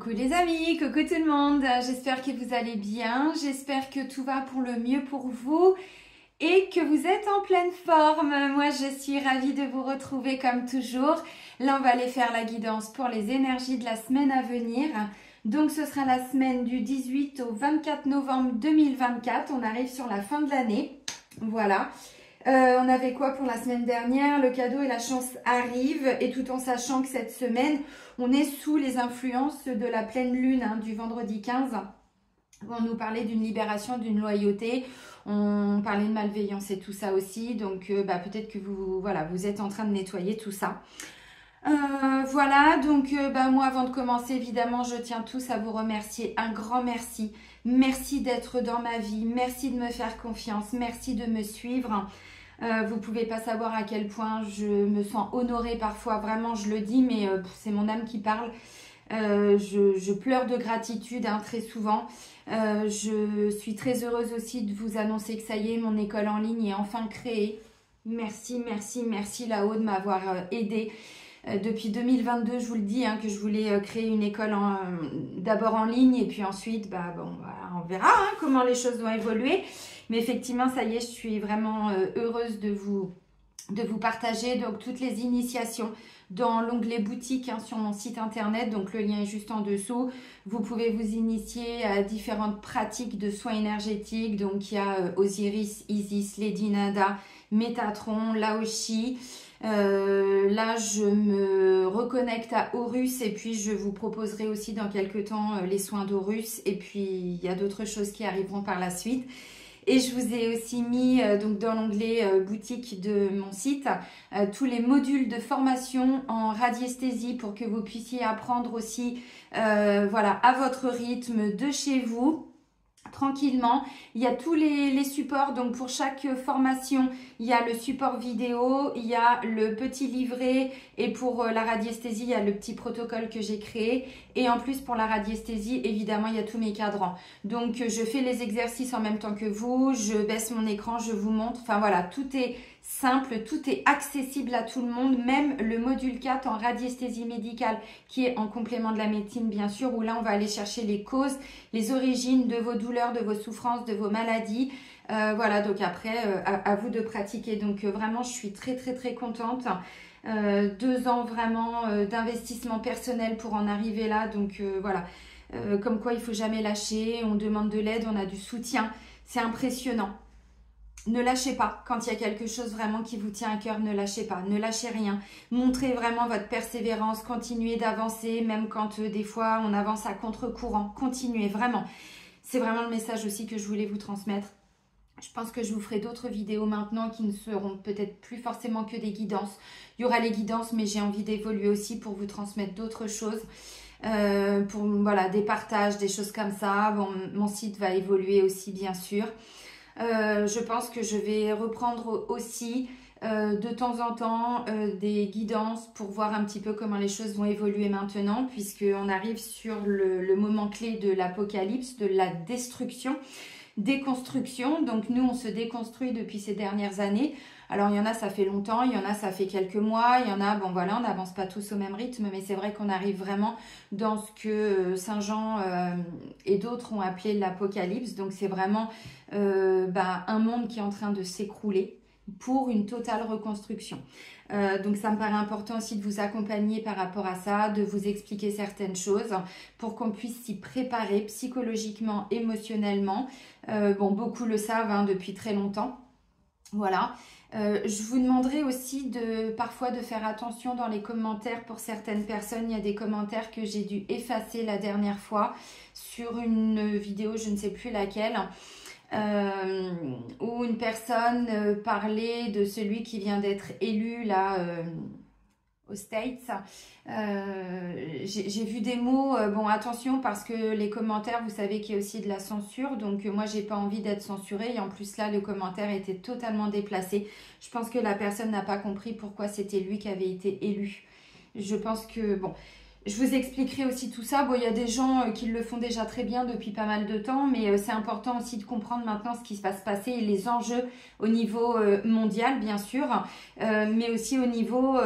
Coucou les amis, coucou tout le monde, j'espère que vous allez bien, j'espère que tout va pour le mieux pour vous et que vous êtes en pleine forme. Moi je suis ravie de vous retrouver comme toujours. Là on va aller faire la guidance pour les énergies de la semaine à venir. Donc ce sera la semaine du 18 au 24 novembre 2024, on arrive sur la fin de l'année, voilà. On avait quoi pour la semaine dernière? Le cadeau et la chance arrivent et tout en sachant que cette semaine, on est sous les influences de la pleine lune du vendredi 15. On nous parlait d'une libération, d'une loyauté, on parlait de malveillance et tout ça aussi. Donc peut-être que vous êtes en train de nettoyer tout ça. Voilà, donc moi avant de commencer, évidemment, je tiens tous à vous remercier. Un grand merci. Merci d'être dans ma vie, merci de me faire confiance, merci de me suivre. Vous ne pouvez pas savoir à quel point je me sens honorée parfois, vraiment je le dis, mais c'est mon âme qui parle. Je pleure de gratitude très souvent. Je suis très heureuse aussi de vous annoncer que ça y est, mon école en ligne est enfin créée. Merci, merci, merci là-haut de m'avoir aidée. Depuis 2022, je vous le dis, que je voulais créer une école d'abord en ligne et puis ensuite, on verra comment les choses vont évoluer. Mais effectivement, ça y est, je suis vraiment heureuse de vous partager donc toutes les initiations dans l'onglet boutique sur mon site internet. Donc le lien est juste en dessous. Vous pouvez vous initier à différentes pratiques de soins énergétiques. Donc il y a Osiris, Isis, Lady Nada, Métatron, Laoshi. Là je me reconnecte à Horus et puis je vous proposerai aussi dans quelques temps les soins d'Horus et puis il y a d'autres choses qui arriveront par la suite. Et je vous ai aussi mis donc dans l'onglet boutique de mon site tous les modules de formation en radiesthésie pour que vous puissiez apprendre aussi à votre rythme de chez vous. Tranquillement, il y a tous les supports, donc pour chaque formation il y a le support vidéo, il y a le petit livret et pour la radiesthésie il y a le petit protocole que j'ai créé et en plus pour la radiesthésie évidemment il y a tous mes cadrans, donc je fais les exercices en même temps que vous, je baisse mon écran, je vous montre, enfin voilà, tout est simple, tout est accessible à tout le monde, même le module 4 en radiesthésie médicale qui est en complément de la médecine bien sûr, où là on va aller chercher les causes, les origines de vos douleurs, de vos souffrances, de vos maladies. Voilà, donc après à vous de pratiquer. Donc vraiment je suis très très très contente. 2 ans vraiment d'investissement personnel pour en arriver là, donc voilà. Comme quoi il faut jamais lâcher, on demande de l'aide, on a du soutien, c'est impressionnant. Ne lâchez pas, quand il y a quelque chose vraiment qui vous tient à cœur, ne lâchez pas, ne lâchez rien. Montrez vraiment votre persévérance, continuez d'avancer, même quand des fois on avance à contre-courant. Continuez, vraiment. C'est vraiment le message aussi que je voulais vous transmettre. Je pense que je vous ferai d'autres vidéos maintenant qui ne seront peut-être plus forcément que des guidances. Il y aura les guidances, mais j'ai envie d'évoluer aussi pour vous transmettre d'autres choses. Des partages, des choses comme ça. Bon, mon site va évoluer aussi, bien sûr. Je pense que je vais reprendre aussi de temps en temps des guidances pour voir un petit peu comment les choses vont évoluer maintenant, puisqu'on arrive sur le moment clé de l'apocalypse, de la destruction, déconstruction. Donc nous on se déconstruit depuis ces dernières années. Alors il y en a ça fait longtemps, il y en a ça fait quelques mois, il y en a on n'avance pas tous au même rythme, mais c'est vrai qu'on arrive vraiment dans ce que Saint Jean et d'autres ont appelé l'apocalypse. Donc c'est vraiment un monde qui est en train de s'écrouler pour une totale reconstruction. Donc ça me paraît important aussi de vous accompagner par rapport à ça, de vous expliquer certaines choses pour qu'on puisse s'y préparer psychologiquement, émotionnellement. Beaucoup le savent depuis très longtemps. Voilà. Je vous demanderai aussi parfois de faire attention dans les commentaires pour certaines personnes. Il y a des commentaires que j'ai dû effacer la dernière fois sur une vidéo, je ne sais plus laquelle, où une personne parlait de celui qui vient d'être élu là aux States. J'ai vu des mots, attention parce que les commentaires, vous savez qu'il y a aussi de la censure, donc moi j'ai pas envie d'être censurée et en plus là le commentaire était totalement déplacé. Je pense que la personne n'a pas compris pourquoi c'était lui qui avait été élu. Je pense que Je vous expliquerai aussi tout ça. Bon, il y a des gens qui le font déjà très bien depuis pas mal de temps, mais c'est important aussi de comprendre maintenant ce qui va se passer et les enjeux au niveau mondial, bien sûr, mais aussi au niveau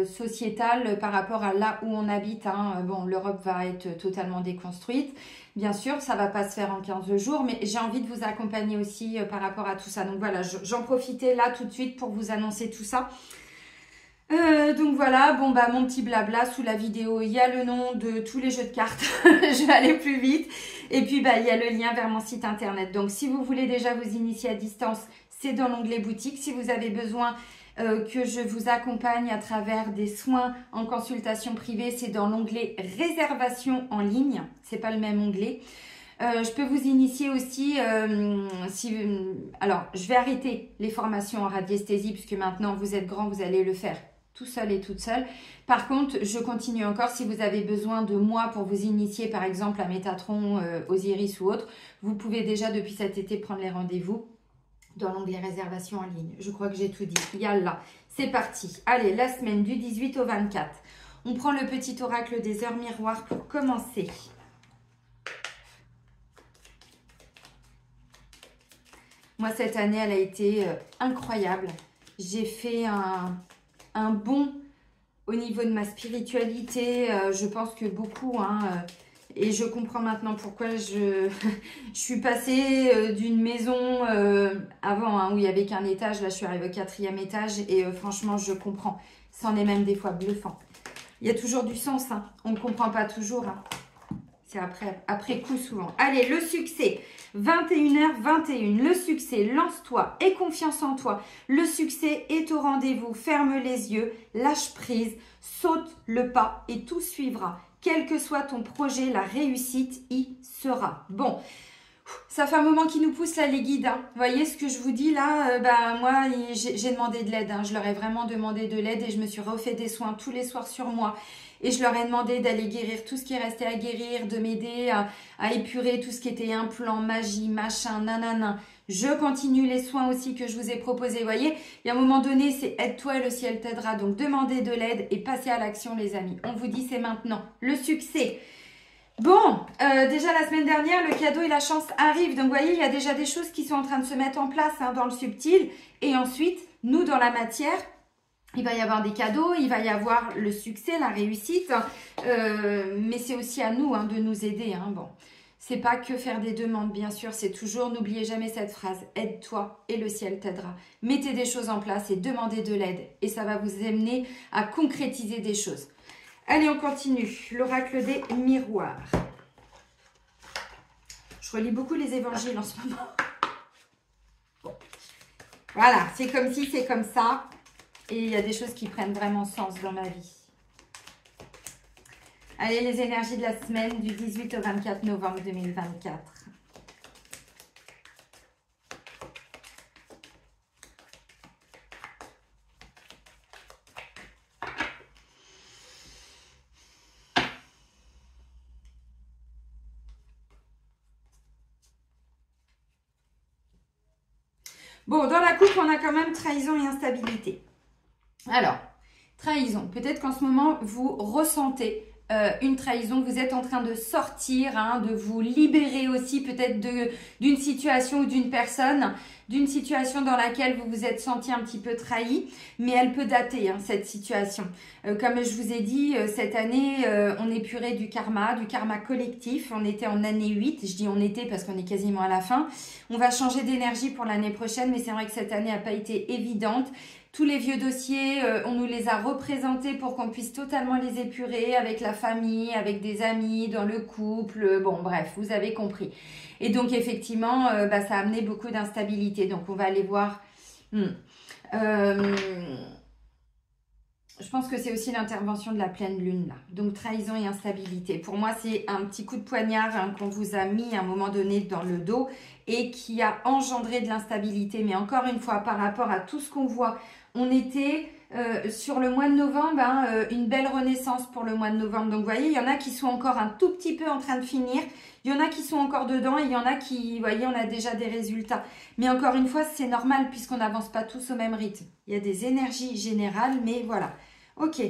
sociétal par rapport à là où on habite. Hein. Bon, l'Europe va être totalement déconstruite. Bien sûr, ça va pas se faire en 15 jours, mais j'ai envie de vous accompagner aussi par rapport à tout ça. Donc voilà, j'en profitais là tout de suite pour vous annoncer tout ça. Donc voilà, bon bah mon petit blabla, sous la vidéo il y a le nom de tous les jeux de cartes, je vais aller plus vite, et puis bah il y a le lien vers mon site internet. Donc si vous voulez déjà vous initier à distance, c'est dans l'onglet boutique. Si vous avez besoin que je vous accompagne à travers des soins en consultation privée, c'est dans l'onglet réservation en ligne, c'est pas le même onglet. Je peux vous initier aussi, alors je vais arrêter les formations en radiesthésie puisque maintenant vous êtes grand, vous allez le faire tout seul et toute seule. Par contre, je continue encore si vous avez besoin de moi pour vous initier par exemple à Métatron, Osiris ou autre. Vous pouvez déjà depuis cet été prendre les rendez-vous dans l'onglet réservation en ligne. Je crois que j'ai tout dit. Yallah, c'est parti. Allez, la semaine du 18 au 24. On prend le petit oracle des heures miroirs pour commencer. Moi, cette année, elle a été incroyable. J'ai fait un bond au niveau de ma spiritualité. Je pense que beaucoup, et je comprends maintenant pourquoi je suis passée d'une maison avant, où il n'y avait qu'un étage. Là, je suis arrivée au 4e étage et franchement, je comprends. C'en est même des fois bluffant. Il y a toujours du sens, on ne comprend pas toujours. C'est après coup souvent. Allez, le succès. 21h21. Le succès, lance-toi, aie confiance en toi. Le succès est au rendez-vous. Ferme les yeux, lâche prise, saute le pas et tout suivra. Quel que soit ton projet, la réussite y sera. Bon, ça fait un moment qu'ils nous poussent là les guides. Vous voyez ce que je vous dis là, moi j'ai demandé de l'aide. Je leur ai vraiment demandé de l'aide et je me suis refait des soins tous les soirs sur moi. Et je leur ai demandé d'aller guérir tout ce qui restait à guérir, de m'aider à épurer tout ce qui était implant, magie, machin, nanana. Je continue les soins aussi que je vous ai proposés. Vous voyez, il y a un moment donné, c'est aide-toi et le ciel t'aidera. Donc demandez de l'aide et passez à l'action les amis. On vous dit c'est maintenant. Le succès. Bon, déjà la semaine dernière, le cadeau et la chance arrivent. Donc, vous voyez, il y a déjà des choses qui sont en train de se mettre en place dans le subtil. Et ensuite, nous, dans la matière, il va y avoir des cadeaux, il va y avoir le succès, la réussite. Mais c'est aussi à nous de nous aider. Bon, c'est pas que faire des demandes, bien sûr. C'est toujours, n'oubliez jamais cette phrase, aide-toi et le ciel t'aidera. Mettez des choses en place et demandez de l'aide. Et ça va vous amener à concrétiser des choses. Allez, on continue. L'oracle des miroirs. Je relis beaucoup les évangiles en ce moment. Bon. Voilà, c'est comme si, c'est comme ça. Et il y a des choses qui prennent vraiment sens dans ma vie. Allez, les énergies de la semaine du 18 au 24 novembre 2024. Bon, dans la coupe, on a quand même trahison et instabilité. Alors, trahison. Peut-être qu'en ce moment, vous ressentez une trahison. Vous êtes en train de sortir, de vous libérer aussi peut-être d'une situation ou d'une personne, d'une situation dans laquelle vous vous êtes senti un petit peu trahi. Mais elle peut dater, cette situation. Comme je vous ai dit, cette année, on épurait du karma collectif. On était en année 8. Je dis on était parce qu'on est quasiment à la fin. On va changer d'énergie pour l'année prochaine, mais c'est vrai que cette année n'a pas été évidente. Tous les vieux dossiers, on nous les a représentés pour qu'on puisse totalement les épurer avec la famille, avec des amis, dans le couple. Bon, bref, vous avez compris. Et donc, effectivement, ça a amené beaucoup d'instabilité. Donc, on va aller voir. Je pense que c'est aussi l'intervention de la pleine lune, là. Donc, trahison et instabilité. Pour moi, c'est un petit coup de poignard qu'on vous a mis à un moment donné dans le dos et qui a engendré de l'instabilité. Mais encore une fois, par rapport à tout ce qu'on voit, on était sur le mois de novembre, une belle renaissance pour le mois de novembre. Donc, vous voyez, il y en a qui sont encore un tout petit peu en train de finir. Il y en a qui sont encore dedans et il y en a qui, vous voyez, on a déjà des résultats. Mais encore une fois, c'est normal puisqu'on n'avance pas tous au même rythme. Il y a des énergies générales, mais voilà. Ok.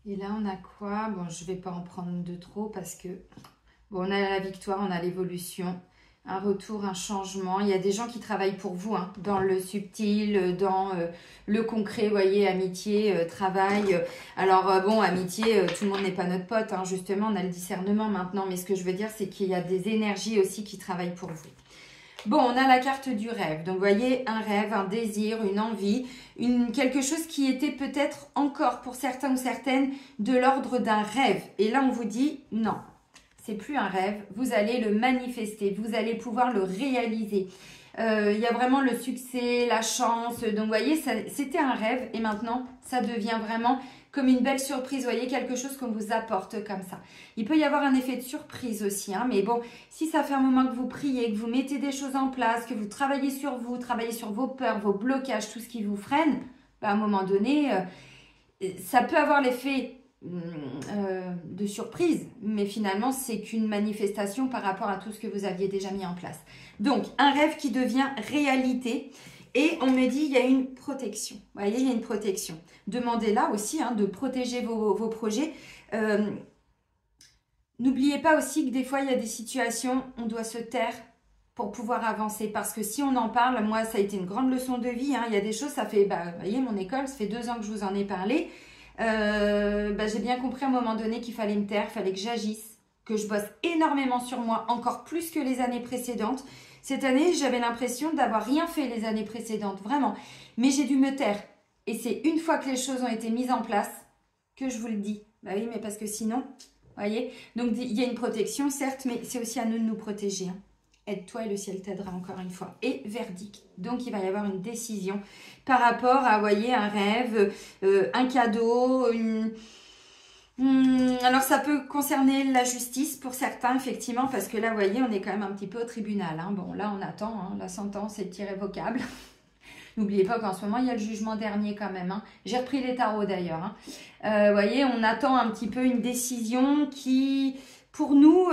Et là, on a quoi? Bon, je vais pas en prendre de trop parce que... Bon, on a la victoire, on a l'évolution, un retour, un changement. Il y a des gens qui travaillent pour vous, hein, dans le subtil, dans le concret, vous voyez, amitié, travail. Alors, bon, amitié, tout le monde n'est pas notre pote, hein, justement, on a le discernement maintenant. Mais ce que je veux dire, c'est qu'il y a des énergies aussi qui travaillent pour vous. Bon, on a la carte du rêve. Donc, vous voyez, un rêve, un désir, une envie, quelque chose qui était peut-être encore pour certains ou certaines de l'ordre d'un rêve. Et là, on vous dit non. C'est plus un rêve, vous allez le manifester, vous allez pouvoir le réaliser. Il y a vraiment le succès, la chance. Donc, vous voyez, c'était un rêve et maintenant, ça devient vraiment comme une belle surprise. Vous voyez, quelque chose qu'on vous apporte comme ça. Il peut y avoir un effet de surprise aussi. Hein, mais bon, si ça fait un moment que vous priez, que vous mettez des choses en place, que vous travaillez sur vous, travaillez sur vos peurs, vos blocages, tout ce qui vous freine, à un moment donné, ça peut avoir l'effet... de surprise, mais finalement c'est qu'une manifestation par rapport à tout ce que vous aviez déjà mis en place. Donc un rêve qui devient réalité et on me dit il y a une protection. Vous voyez, il y a une protection. Demandez là aussi hein, de protéger vos projets. N'oubliez pas aussi que des fois il y a des situations on doit se taire pour pouvoir avancer parce que si on en parle, moi ça a été une grande leçon de vie. Hein, il y a des choses, ça fait, vous voyez mon école, ça fait 2 ans que je vous en ai parlé. J'ai bien compris à un moment donné qu'il fallait me taire, il fallait que j'agisse, que je bosse énormément sur moi, encore plus que les années précédentes. Cette année, j'avais l'impression d'avoir rien fait les années précédentes, vraiment. Mais j'ai dû me taire. Et c'est une fois que les choses ont été mises en place que je vous le dis. Bah oui, mais parce que sinon, vous voyez. Donc, il y a une protection, certes, mais c'est aussi à nous de nous protéger. Hein. Aide-toi et le ciel t'aidera encore une fois. Et verdict. Donc, il va y avoir une décision par rapport à, vous voyez, un rêve, un cadeau, alors, ça peut concerner la justice pour certains, effectivement, parce que là, vous voyez, on est quand même un petit peu au tribunal. Hein. Bon, là, on attend. Hein. La sentence est irrévocable. N'oubliez pas qu'en ce moment, il y a le jugement dernier quand même. Hein. J'ai repris les tarots d'ailleurs. Hein. Vous voyez, on attend un petit peu une décision qui, pour nous...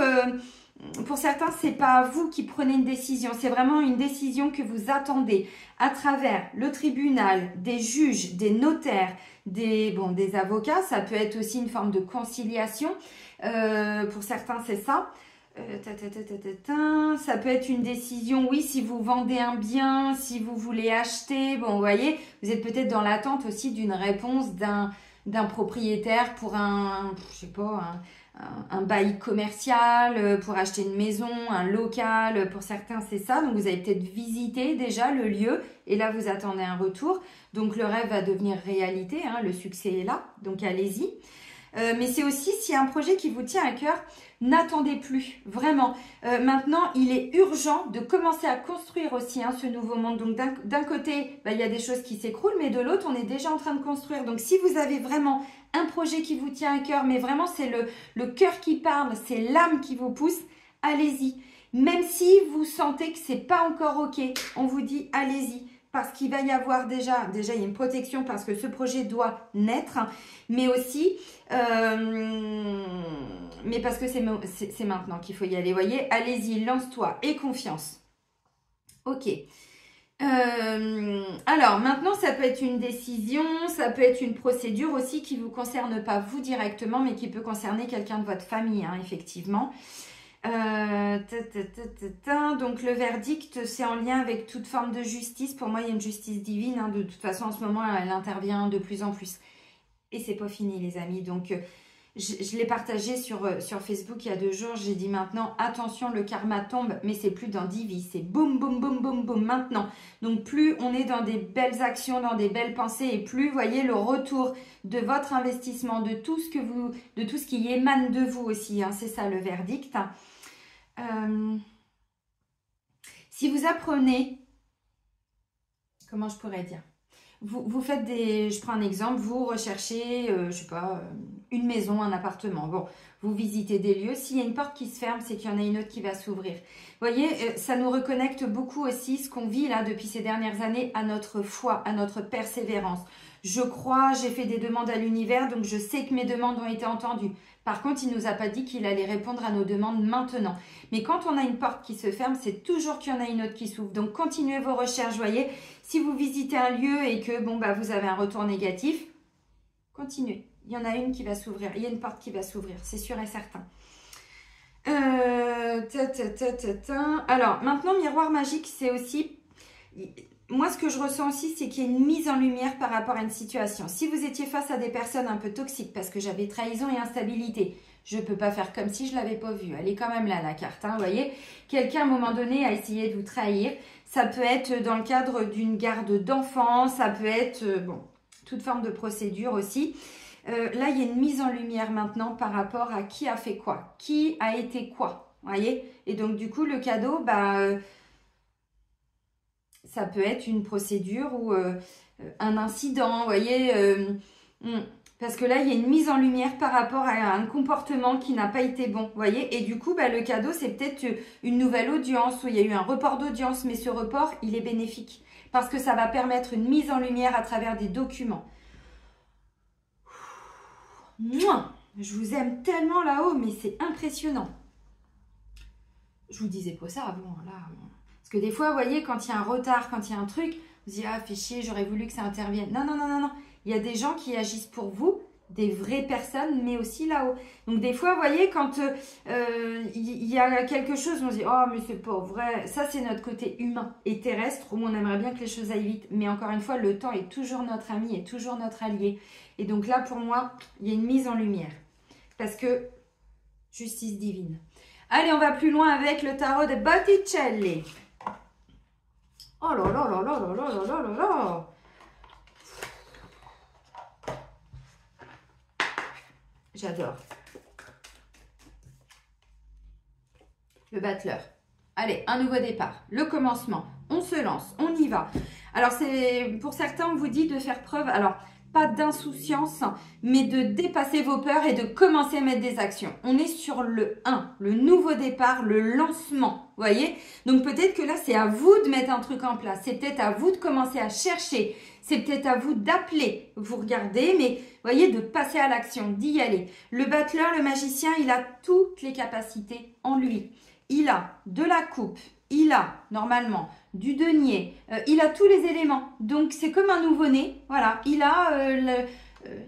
pour certains, c'est pas vous qui prenez une décision, c'est vraiment une décision que vous attendez à travers le tribunal, des juges, des notaires, des avocats. Ça peut être aussi une forme de conciliation. Pour certains, c'est ça. Ça peut être une décision, oui, si vous vendez un bien, si vous voulez acheter. Bon, vous voyez, vous êtes peut-être dans l'attente aussi d'une réponse d'un propriétaire pour je sais pas, un bail commercial, pour acheter une maison, un local, pour certains c'est ça. Donc vous avez peut-être visité déjà le lieu et là vous attendez un retour. Donc le rêve va devenir réalité, hein, le succès est là, donc allez-y. Mais c'est aussi s'il y a un projet qui vous tient à cœur, n'attendez plus, vraiment. Maintenant, il est urgent de commencer à construire aussi hein, ce nouveau monde. Donc d'un côté, il y a des choses qui s'écroulent, mais de l'autre, on est déjà en train de construire. Donc si vous avez vraiment un projet qui vous tient à cœur, mais vraiment c'est le cœur qui parle, c'est l'âme qui vous pousse, allez-y. Même si vous sentez que c'est pas encore ok, on vous dit allez-y. Parce qu'il va y avoir déjà il y a une protection parce que ce projet doit naître, mais aussi, mais parce que c'est maintenant qu'il faut y aller, voyez, allez-y, lance-toi, et confiance. Ok. Alors, maintenant, ça peut être une décision, ça peut être une procédure aussi qui ne vous concerne pas vous directement, mais qui peut concerner quelqu'un de votre famille, hein, effectivement. Donc le verdict c'est en lien avec toute forme de justice. Pour moi il y a une justice divine hein. De toute façon en ce moment elle intervient de plus en plus et c'est pas fini les amis. Donc je l'ai partagé sur Facebook il y a 2 jours. J'ai dit maintenant attention, le karma tombe, mais c'est plus dans 10 vies, c'est boum boum boum boum boum maintenant. Donc plus on est dans des belles actions, dans des belles pensées, et plus vous voyez le retour de votre investissement, de tout ce qui émane de vous aussi hein. C'est ça le verdict. Si vous apprenez, comment je pourrais dire, vous faites je prends un exemple, vous recherchez, je sais pas, une maison, un appartement. Bon, vous visitez des lieux. S'il y a une porte qui se ferme, c'est qu'il y en a une autre qui va s'ouvrir. Vous voyez, ça nous reconnecte beaucoup aussi, ce qu'on vit là depuis ces dernières années, à notre foi, à notre persévérance. Je crois, j'ai fait des demandes à l'univers, donc je sais que mes demandes ont été entendues. Par contre, il ne nous a pas dit qu'il allait répondre à nos demandes maintenant. Mais quand on a une porte qui se ferme, c'est toujours qu'il y en a une autre qui s'ouvre. Donc, continuez vos recherches, voyez. Si vous visitez un lieu et que vous avez un retour négatif, continuez. Il y en a une qui va s'ouvrir. Il y a une porte qui va s'ouvrir, c'est sûr et certain. Alors, maintenant, miroir magique, c'est aussi... Moi, ce que je ressens aussi, c'est qu'il y a une mise en lumière par rapport à une situation. Si vous étiez face à des personnes un peu toxiques, parce que j'avais trahison et instabilité, je ne peux pas faire comme si je ne l'avais pas vue. Elle est quand même là, la carte. Hein, vous voyez, quelqu'un, à un moment donné, a essayé de vous trahir. Ça peut être dans le cadre d'une garde d'enfants. Ça peut être, bon, toute forme de procédure aussi. Là, il y a une mise en lumière maintenant par rapport à qui a fait quoi. Qui a été quoi. Vous voyez. Et donc, du coup, le cadeau, ça peut être une procédure ou un incident, vous voyez, parce que là, il y a une mise en lumière par rapport à un comportement qui n'a pas été bon, vous voyez, et du coup, le cadeau, c'est peut-être une nouvelle audience où il y a eu un report d'audience, mais ce report, il est bénéfique parce que ça va permettre une mise en lumière à travers des documents. Mouah, je vous aime tellement là-haut, mais c'est impressionnant. Je vous disais pas ça, bon, là... Parce que des fois, vous voyez, quand il y a un retard, quand il y a un truc, vous dites, ah, fais chier, j'aurais voulu que ça intervienne. Non, non, non, non, non. Il y a des gens qui agissent pour vous, des vraies personnes, mais aussi là-haut. Donc, des fois, vous voyez, quand il y a quelque chose, on se dit, oh, mais c'est pas vrai. Ça, c'est notre côté humain et terrestre, où on aimerait bien que les choses aillent vite. Mais encore une fois, le temps est toujours notre ami, est toujours notre allié. Et donc là, pour moi, il y a une mise en lumière. Parce que, justice divine. Allez, on va plus loin avec le tarot de Botticelli. Oh là là là là là là là là là là. J'adore. Le battleur. Allez, un nouveau départ. Le commencement. On se lance. On y va. Alors, c'est pour certains, on vous dit de faire preuve... Alors, pas d'insouciance, mais de dépasser vos peurs et de commencer à mettre des actions. On est sur le 1, le nouveau départ, le lancement, vous voyez? Donc peut-être que là, c'est à vous de mettre un truc en place. C'est peut-être à vous de commencer à chercher. C'est peut-être à vous d'appeler. Vous regardez, mais vous voyez, de passer à l'action, d'y aller. Le battleur, le magicien, il a toutes les capacités en lui. Il a de la coupe. Il a, normalement, du denier, il a tous les éléments. Donc, c'est comme un nouveau-né. Voilà, il a,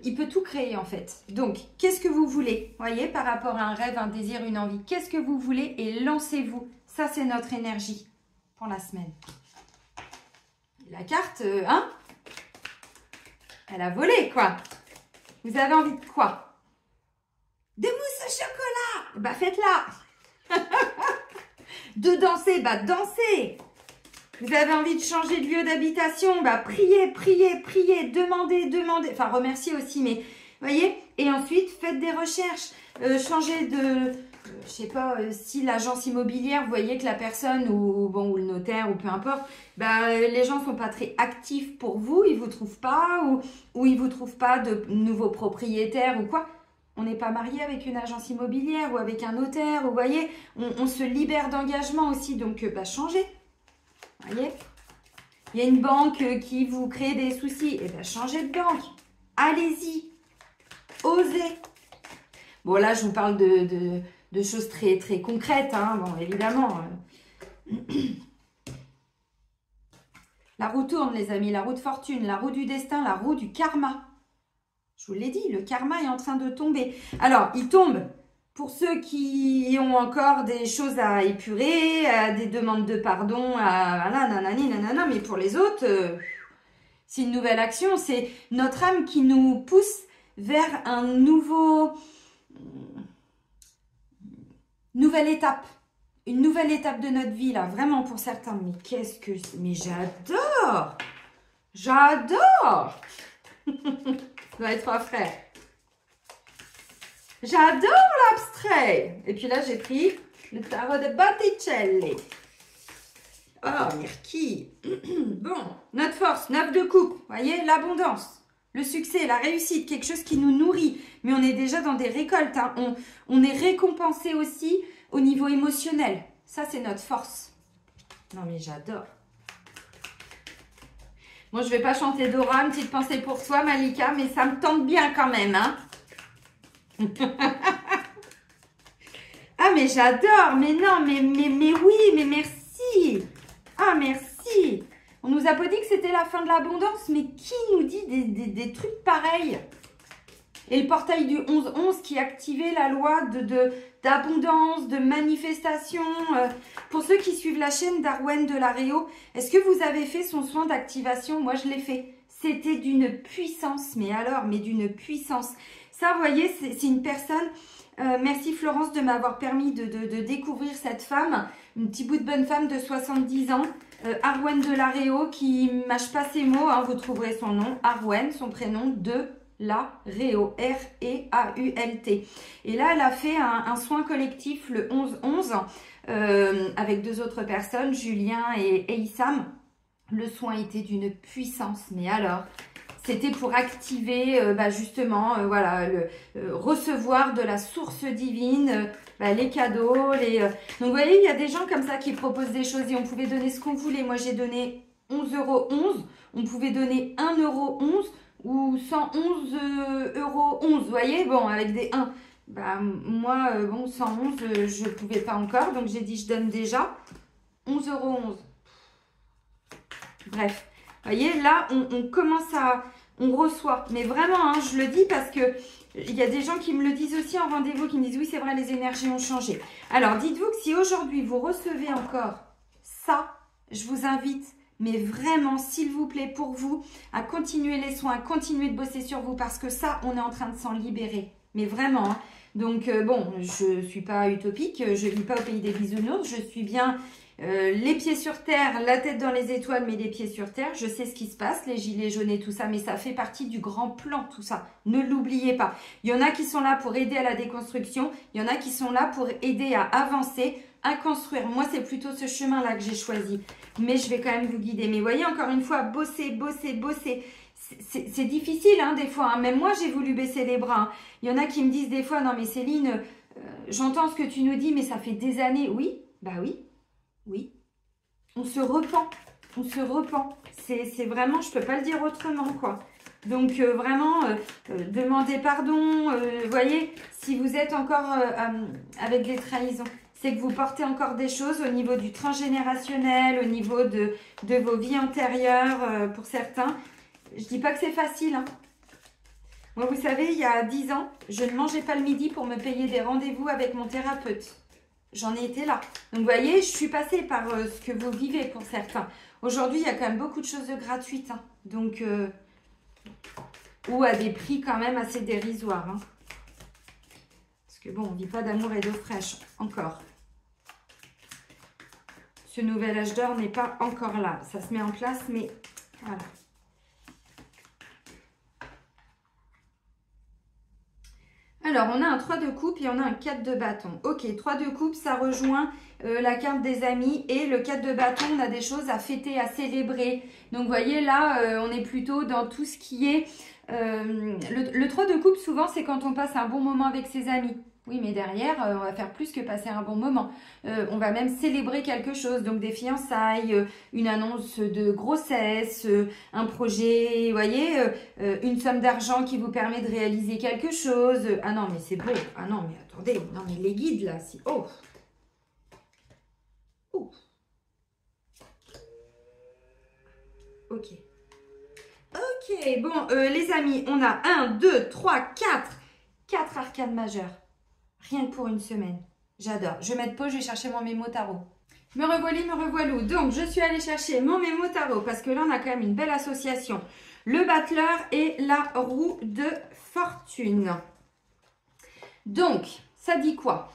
il peut tout créer, en fait. Donc, qu'est-ce que vous voulez? Vous voyez, par rapport à un rêve, un désir, une envie. Qu'est-ce que vous voulez? Et lancez-vous. Ça, c'est notre énergie pour la semaine. Et la carte, hein? Elle a volé, quoi. Vous avez envie de quoi? De mousse au chocolat? Bah, faites-la. De danser, bah dansez. Vous avez envie de changer de lieu d'habitation, bah priez, priez, priez, demandez, demandez. Enfin, remerciez aussi, mais voyez. Et ensuite, faites des recherches. Changez de, je sais pas, si l'agence immobilière, vous voyez que la personne ou bon ou le notaire ou peu importe, bah les gens sont pas très actifs pour vous, ils vous trouvent pas ou ils vous trouvent pas de nouveaux propriétaires ou quoi. On n'est pas marié avec une agence immobilière ou avec un notaire, vous voyez, on se libère d'engagement aussi, donc changez, vous voyez. Il y a une banque qui vous crée des soucis, et bien changez de banque, allez-y, osez. Bon là, je vous parle de choses très, très concrètes, hein, bon évidemment. La roue tourne les amis, la roue de fortune, la roue du destin, la roue du karma. Je vous l'ai dit, le karma est en train de tomber. Alors, il tombe pour ceux qui ont encore des choses à épurer, des demandes de pardon, voilà, nanani, nanana, mais pour les autres, c'est une nouvelle action. C'est notre âme qui nous pousse vers un nouvelle étape. Une nouvelle étape de notre vie, là, vraiment pour certains. Mais qu'est-ce que... Mais j'adore! J'adore! Doit être trois frères. J'adore l'abstrait. Et puis là, j'ai pris le tarot de Botticelli. Oh, Mirki. Bon, notre force, 9 de coupe. Vous voyez, l'abondance, le succès, la réussite, quelque chose qui nous nourrit. Mais on est déjà dans des récoltes. Hein. On est récompensé aussi au niveau émotionnel. Ça, c'est notre force. Non, mais j'adore. Moi, je ne vais pas chanter Dora, une petite pensée pour toi, Malika, mais ça me tente bien quand même, hein. Ah, mais j'adore, mais non, mais oui, mais merci. Ah, merci. On nous a pas dit que c'était la fin de l'abondance, mais qui nous dit des trucs pareils? Et le portail du 11-11 qui activait la loi d'abondance, de manifestation. Pour ceux qui suivent la chaîne d'Arwen de la Réo, est-ce que vous avez fait son soin d'activation? Moi, je l'ai fait. C'était d'une puissance, mais alors, mais d'une puissance. Ça, vous voyez, c'est une personne... merci Florence de m'avoir permis de découvrir cette femme, une petite bout de bonne femme de 70 ans, Arwen de la Réo, qui mâche pas ses mots, hein, vous trouverez son nom, Arwen, son prénom, de la Réo, R-E-A-U-L-T. Et là, elle a fait un soin collectif le 11-11 avec 2 autres personnes, Julien et Issam. Le soin était d'une puissance, mais alors... C'était pour activer justement, voilà, recevoir de la source divine, les cadeaux. Donc, vous voyez, il y a des gens comme ça qui proposent des choses et on pouvait donner ce qu'on voulait. Moi, j'ai donné 11,11 €. On pouvait donner 1,11 € ou 111,11 €. Vous voyez, bon, avec des 1. Moi, bon, 111, je ne pouvais pas encore. Donc, j'ai dit, je donne déjà 11,11 €. Bref. Vous voyez, là, on commence à... On reçoit. Mais vraiment, hein, je le dis parce que il y a des gens qui me le disent aussi en rendez-vous, qui me disent, oui, c'est vrai, les énergies ont changé. Alors, dites-vous que si aujourd'hui, vous recevez encore ça, je vous invite, mais vraiment, s'il vous plaît, pour vous, à continuer les soins, à continuer de bosser sur vous, parce que ça, on est en train de s'en libérer. Mais vraiment, hein. Donc, bon, je ne suis pas utopique, je ne vis pas au pays des bisounours, je suis bien... les pieds sur terre, la tête dans les étoiles, mais les pieds sur terre. Je sais ce qui se passe, les gilets jaunes et tout ça, mais ça fait partie du grand plan, tout ça. Ne l'oubliez pas. Il y en a qui sont là pour aider à la déconstruction. Il y en a qui sont là pour aider à avancer, à construire. Moi, c'est plutôt ce chemin-là que j'ai choisi. Mais je vais quand même vous guider. Mais voyez, encore une fois, bosser, bosser, bosser. C'est difficile, hein, des fois. Hein. Même moi, j'ai voulu baisser les bras. Hein. Il y en a qui me disent des fois, non mais Céline, j'entends ce que tu nous dis, mais ça fait des années. Oui, bah oui. Oui, on se repent, on se repent. C'est vraiment, je peux pas le dire autrement, quoi. Donc, vraiment, demandez pardon. Voyez, si vous êtes encore avec des trahisons, c'est que vous portez encore des choses au niveau du transgénérationnel, au niveau de vos vies antérieures, pour certains. Je dis pas que c'est facile, hein. Moi, vous savez, il y a 10 ans, je ne mangeais pas le midi pour me payer des rendez-vous avec mon thérapeute. J'en ai été là. Donc, vous voyez, je suis passée par ce que vous vivez pour certains. Aujourd'hui, il y a quand même beaucoup de choses de gratuites. Hein. Donc, ou à des prix quand même assez dérisoires. Hein. Parce que bon, on ne vit pas d'amour et d'eau fraîche. Encore. Ce nouvel âge d'or n'est pas encore là. Ça se met en place, mais voilà. Alors, on a un 3 de coupe et on a un 4 de bâton. Ok, 3 de coupe, ça rejoint la carte des amis. Et le 4 de bâton, on a des choses à fêter, à célébrer. Donc, vous voyez, là, on est plutôt dans tout ce qui est... le 3 de coupe, souvent, c'est quand on passe un bon moment avec ses amis. Oui, mais derrière, on va faire plus que passer un bon moment. On va même célébrer quelque chose. Donc, des fiançailles, une annonce de grossesse, un projet, vous voyez, une somme d'argent qui vous permet de réaliser quelque chose. Ah non, mais c'est beau. Ah non, mais attendez. Non, mais les guides, là, c'est... Oh! Oh! Ok. Ok, bon, les amis, on a 1, 2, 3, 4. 4 arcanes majeures. Rien que pour une semaine. J'adore. Je vais mettre pause, je vais chercher mon mémo tarot. Me revoilà, me revoilà. Donc, je suis allée chercher mon mémo tarot parce que là, on a quand même une belle association. Le battleur et la roue de fortune. Donc, ça dit quoi?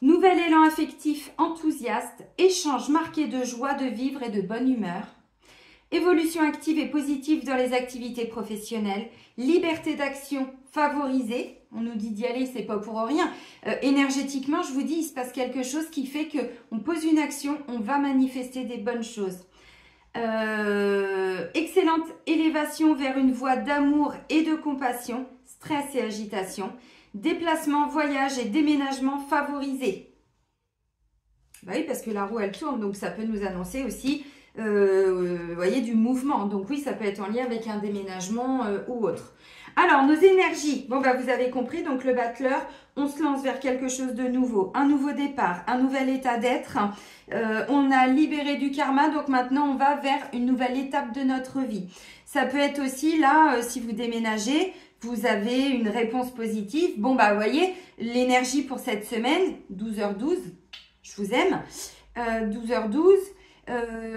Nouvel élan affectif enthousiaste, échange marqué de joie de vivre et de bonne humeur. Évolution active et positive dans les activités professionnelles. Liberté d'action favorisée. On nous dit d'y aller, c'est pas pour rien. Énergétiquement, je vous dis, il se passe quelque chose qui fait que on pose une action, on va manifester des bonnes choses. Excellente élévation vers une voie d'amour et de compassion. Stress et agitation. Déplacement, voyage et déménagement favorisés. Bah oui, parce que la roue, elle tourne, donc ça peut nous annoncer aussi... vous voyez, du mouvement. Donc oui, ça peut être en lien avec un déménagement ou autre. Alors, nos énergies. Bon, bah, vous avez compris. Donc, le battleur, on se lance vers quelque chose de nouveau. Un nouveau départ, un nouvel état d'être. On a libéré du karma. Donc, maintenant, on va vers une nouvelle étape de notre vie. Ça peut être aussi, là, si vous déménagez, vous avez une réponse positive. Bon, bah, vous voyez, l'énergie pour cette semaine, 12h12, je vous aime, 12h12,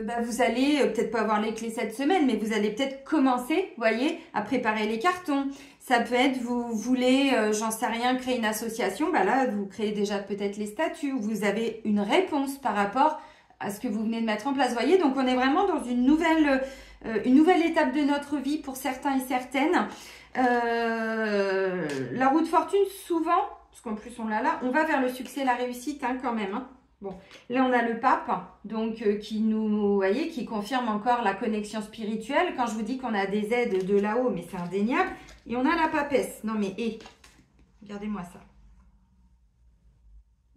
bah, vous allez peut-être pas avoir les clés cette semaine, mais vous allez peut-être commencer, vous voyez, à préparer les cartons. Ça peut être, vous voulez, j'en sais rien, créer une association, bah là, vous créez déjà peut-être les statuts, vous avez une réponse par rapport à ce que vous venez de mettre en place. Vous voyez, donc on est vraiment dans une nouvelle étape de notre vie pour certains et certaines. La roue de fortune, souvent, parce qu'en plus on l'a là, on va vers le succès et la réussite hein, quand même. Hein. Bon, là on a le pape, donc qui nous, vous voyez, qui confirme encore la connexion spirituelle. Quand je vous dis qu'on a des aides de là-haut, mais c'est indéniable. Et on a la papesse. Non mais, regardez-moi ça.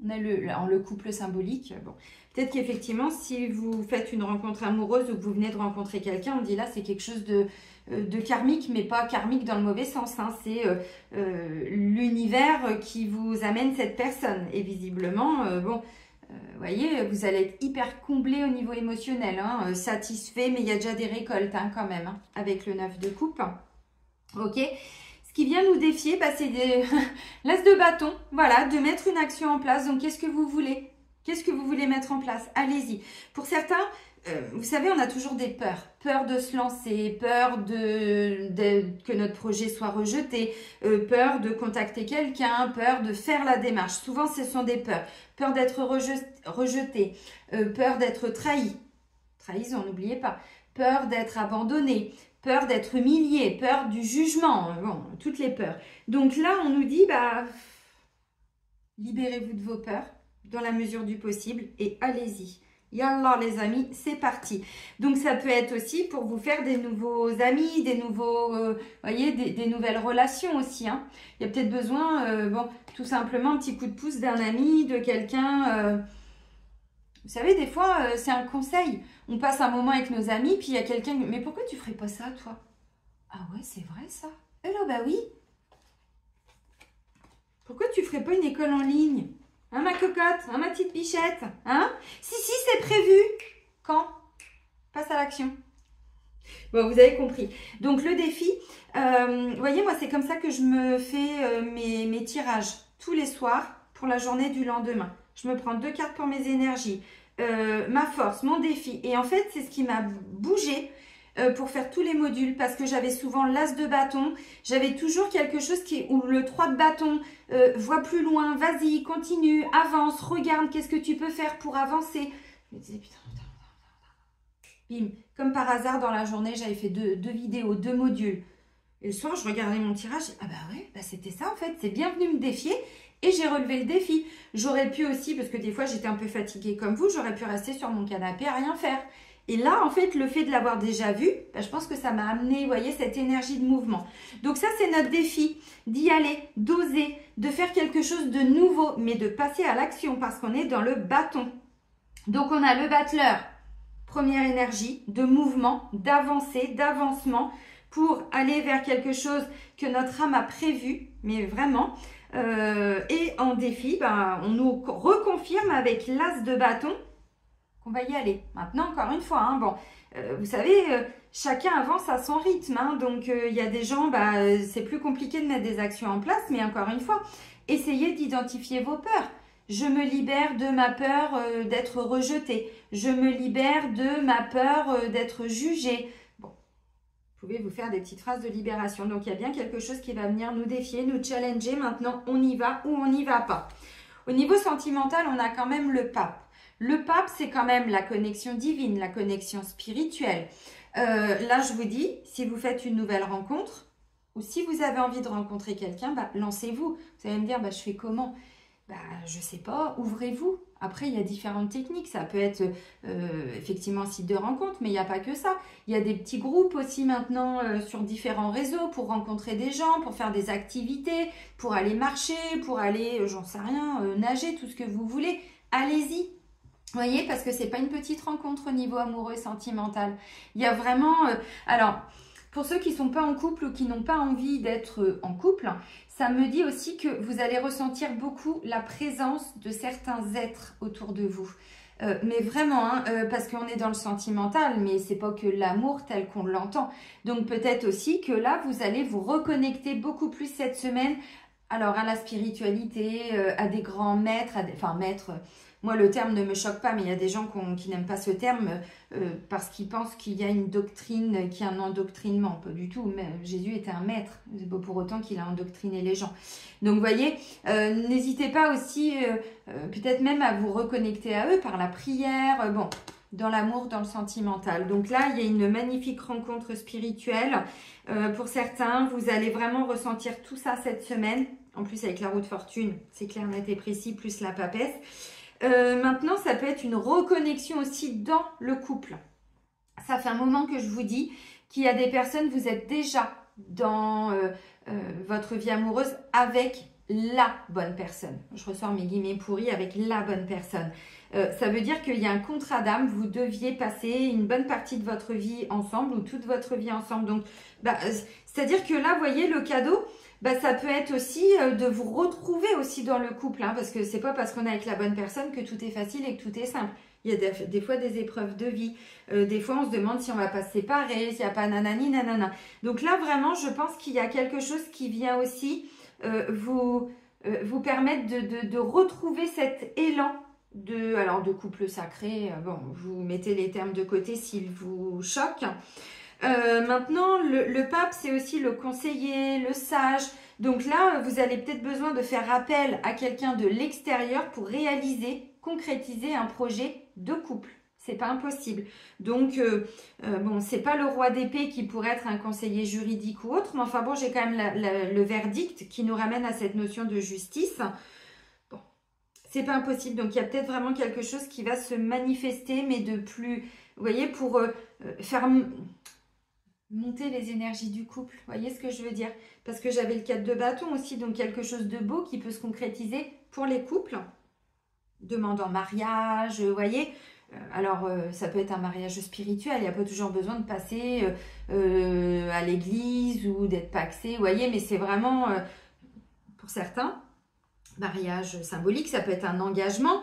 On a le couple symbolique. Bon, peut-être qu'effectivement, si vous faites une rencontre amoureuse ou que vous venez de rencontrer quelqu'un, on dit là, c'est quelque chose de karmique, mais pas karmique dans le mauvais sens. Hein. C'est l'univers qui vous amène cette personne. Et visiblement, bon... vous voyez, vous allez être hyper comblé au niveau émotionnel, hein, satisfait, mais il y a déjà des récoltes hein, quand même, hein, avec le 9 de coupe. Ok. Ce qui vient nous défier, bah, c'est l'as de bâton, voilà, de mettre une action en place. Donc, qu'est-ce que vous voulez? Qu'est-ce que vous voulez mettre en place? Allez-y. Pour certains, vous savez, on a toujours des peurs. Peur de se lancer, peur que notre projet soit rejeté, peur de contacter quelqu'un, peur de faire la démarche. Souvent, ce sont des peurs. Peur d'être rejeté, peur d'être trahi. Trahison, n'oubliez pas. Peur d'être abandonné, peur d'être humilié, peur du jugement. Bon, toutes les peurs. Donc là, on nous dit, bah, libérez-vous de vos peurs dans la mesure du possible et allez-y. Yallah les amis, c'est parti. Donc ça peut être aussi pour vous faire des nouveaux amis, des nouveaux, voyez, des nouvelles relations aussi. Hein. Il y a peut-être besoin, bon, tout simplement un petit coup de pouce d'un ami, de quelqu'un. Vous savez, des fois, c'est un conseil. On passe un moment avec nos amis, puis il y a quelqu'un. Mais pourquoi tu ferais pas ça, toi? Ah ouais, c'est vrai ça. Eh là, bah oui. Pourquoi tu ferais pas une école en ligne? Hein, ma cocotte, hein, ma petite bichette, hein? Si, c'est prévu. Quand? Passe à l'action. Bon, vous avez compris. Donc, le défi, vous voyez, moi, c'est comme ça que je me fais mes tirages tous les soirs pour la journée du lendemain. Je me prends 2 cartes pour mes énergies, ma force, mon défi. Et en fait, c'est ce qui m'a bougé pour faire tous les modules parce que j'avais souvent l'as de bâton. J'avais toujours quelque chose où le 3 de bâton, vois plus loin, vas-y, continue, avance, regarde, qu'est-ce que tu peux faire pour avancer. Je me disais, putain. Bim, comme par hasard, dans la journée, j'avais fait deux vidéos, 2 modules. Et le soir, je regardais mon tirage. Ah bah ouais, bah c'était ça en fait. C'est bien venu me défier et j'ai relevé le défi. J'aurais pu aussi, parce que des fois, j'étais un peu fatiguée comme vous, j'aurais pu rester sur mon canapé à rien faire. Et là, en fait, le fait de l'avoir déjà vu, bah, je pense que ça m'a amené, vous voyez, cette énergie de mouvement. Donc ça, c'est notre défi, d'y aller, d'oser, de faire quelque chose de nouveau, mais de passer à l'action parce qu'on est dans le bâton. Donc, on a le battleur, première énergie, de mouvement, d'avancée, d'avancement pour aller vers quelque chose que notre âme a prévu, mais vraiment. Et en défi, bah, on nous reconfirme avec l'as de bâton qu'on va y aller. Maintenant, encore une fois, hein, bon, vous savez, chacun avance à son rythme. Hein, donc, il y a des gens, bah, c'est plus compliqué de mettre des actions en place. Mais encore une fois, essayez d'identifier vos peurs. Je me libère de ma peur d'être rejetée. Je me libère de ma peur d'être jugée. Bon, vous pouvez vous faire des petites phrases de libération. Donc, il y a bien quelque chose qui va venir nous défier, nous challenger. Maintenant, on y va ou on n'y va pas. Au niveau sentimental, on a quand même le pape. Le pape, c'est quand même la connexion divine, la connexion spirituelle. Là, je vous dis, si vous faites une nouvelle rencontre ou si vous avez envie de rencontrer quelqu'un, bah, lancez-vous. Vous allez me dire, bah, je fais comment? Bah, je sais pas, ouvrez-vous. Après, il y a différentes techniques. Ça peut être effectivement un site de rencontre, mais il n'y a pas que ça. Il y a des petits groupes aussi maintenant sur différents réseaux pour rencontrer des gens, pour faire des activités, pour aller marcher, pour aller, j'en sais rien, nager, tout ce que vous voulez. Allez-y. Vous voyez, parce que c'est pas une petite rencontre au niveau amoureux et sentimental. Il y a vraiment... alors, pour ceux qui ne sont pas en couple ou qui n'ont pas envie d'être en couple, ça me dit aussi que vous allez ressentir beaucoup la présence de certains êtres autour de vous. Mais vraiment, hein, parce qu'on est dans le sentimental, mais c'est pas que l'amour tel qu'on l'entend. Donc peut-être aussi que là, vous allez vous reconnecter beaucoup plus cette semaine, alors à la spiritualité, à des grands maîtres, enfin maîtres, moi le terme ne me choque pas, mais il y a des gens qui n'aiment pas ce terme parce qu'ils pensent qu'il y a une doctrine, qu'il y a un endoctrinement. Pas du tout, mais Jésus était un maître, c'est pas pour autant qu'il a endoctriné les gens. Donc vous voyez, n'hésitez pas aussi peut-être même à vous reconnecter à eux par la prière, bon, dans l'amour, dans le sentimental. Donc là, il y a une magnifique rencontre spirituelle. Pour certains, vous allez vraiment ressentir tout ça cette semaine. En plus, avec la roue de fortune, c'est clair, net et précis, plus la papesse. Maintenant, ça peut être une reconnexion aussi dans le couple. Ça fait un moment que je vous dis qu'il y a des personnes, vous êtes déjà dans votre vie amoureuse avec la bonne personne. Je ressors mes guillemets pourris, avec la bonne personne. Ça veut dire qu'il y a un contrat d'âme, vous deviez passer une bonne partie de votre vie ensemble ou toute votre vie ensemble. Donc, c'est-à-dire que là, vous voyez, le cadeau, ça peut être aussi de vous retrouver aussi dans le couple, hein, parce que c'est pas parce qu'on est avec la bonne personne que tout est facile et que tout est simple. Il y a des fois des épreuves de vie. Des fois, on se demande si on va pas se séparer, s'il n'y a pas nanani, nanana. Donc là, vraiment, je pense qu'il y a quelque chose qui vient aussi vous permettre de retrouver cet élan de couple sacré. Bon, vous mettez les termes de côté s'ils vous choquent. Maintenant, le pape, c'est aussi le conseiller, le sage. Donc là, vous avez peut-être besoin de faire appel à quelqu'un de l'extérieur pour réaliser, concrétiser un projet de couple. C'est pas impossible. Donc, bon, c'est pas le roi d'épée qui pourrait être un conseiller juridique ou autre, mais enfin bon, j'ai quand même le verdict qui nous ramène à cette notion de justice. Bon, c'est pas impossible. Donc, il y a peut-être vraiment quelque chose qui va se manifester, mais de plus, vous voyez, pour faire monter les énergies du couple. Vous voyez ce que je veux dire? Parce que j'avais le 4 de bâton aussi, donc quelque chose de beau qui peut se concrétiser pour les couples. Demande en mariage, vous voyez. Alors, ça peut être un mariage spirituel, il n'y a pas toujours besoin de passer à l'église ou d'être paxé, vous voyez, mais c'est vraiment, pour certains, mariage symbolique, ça peut être un engagement.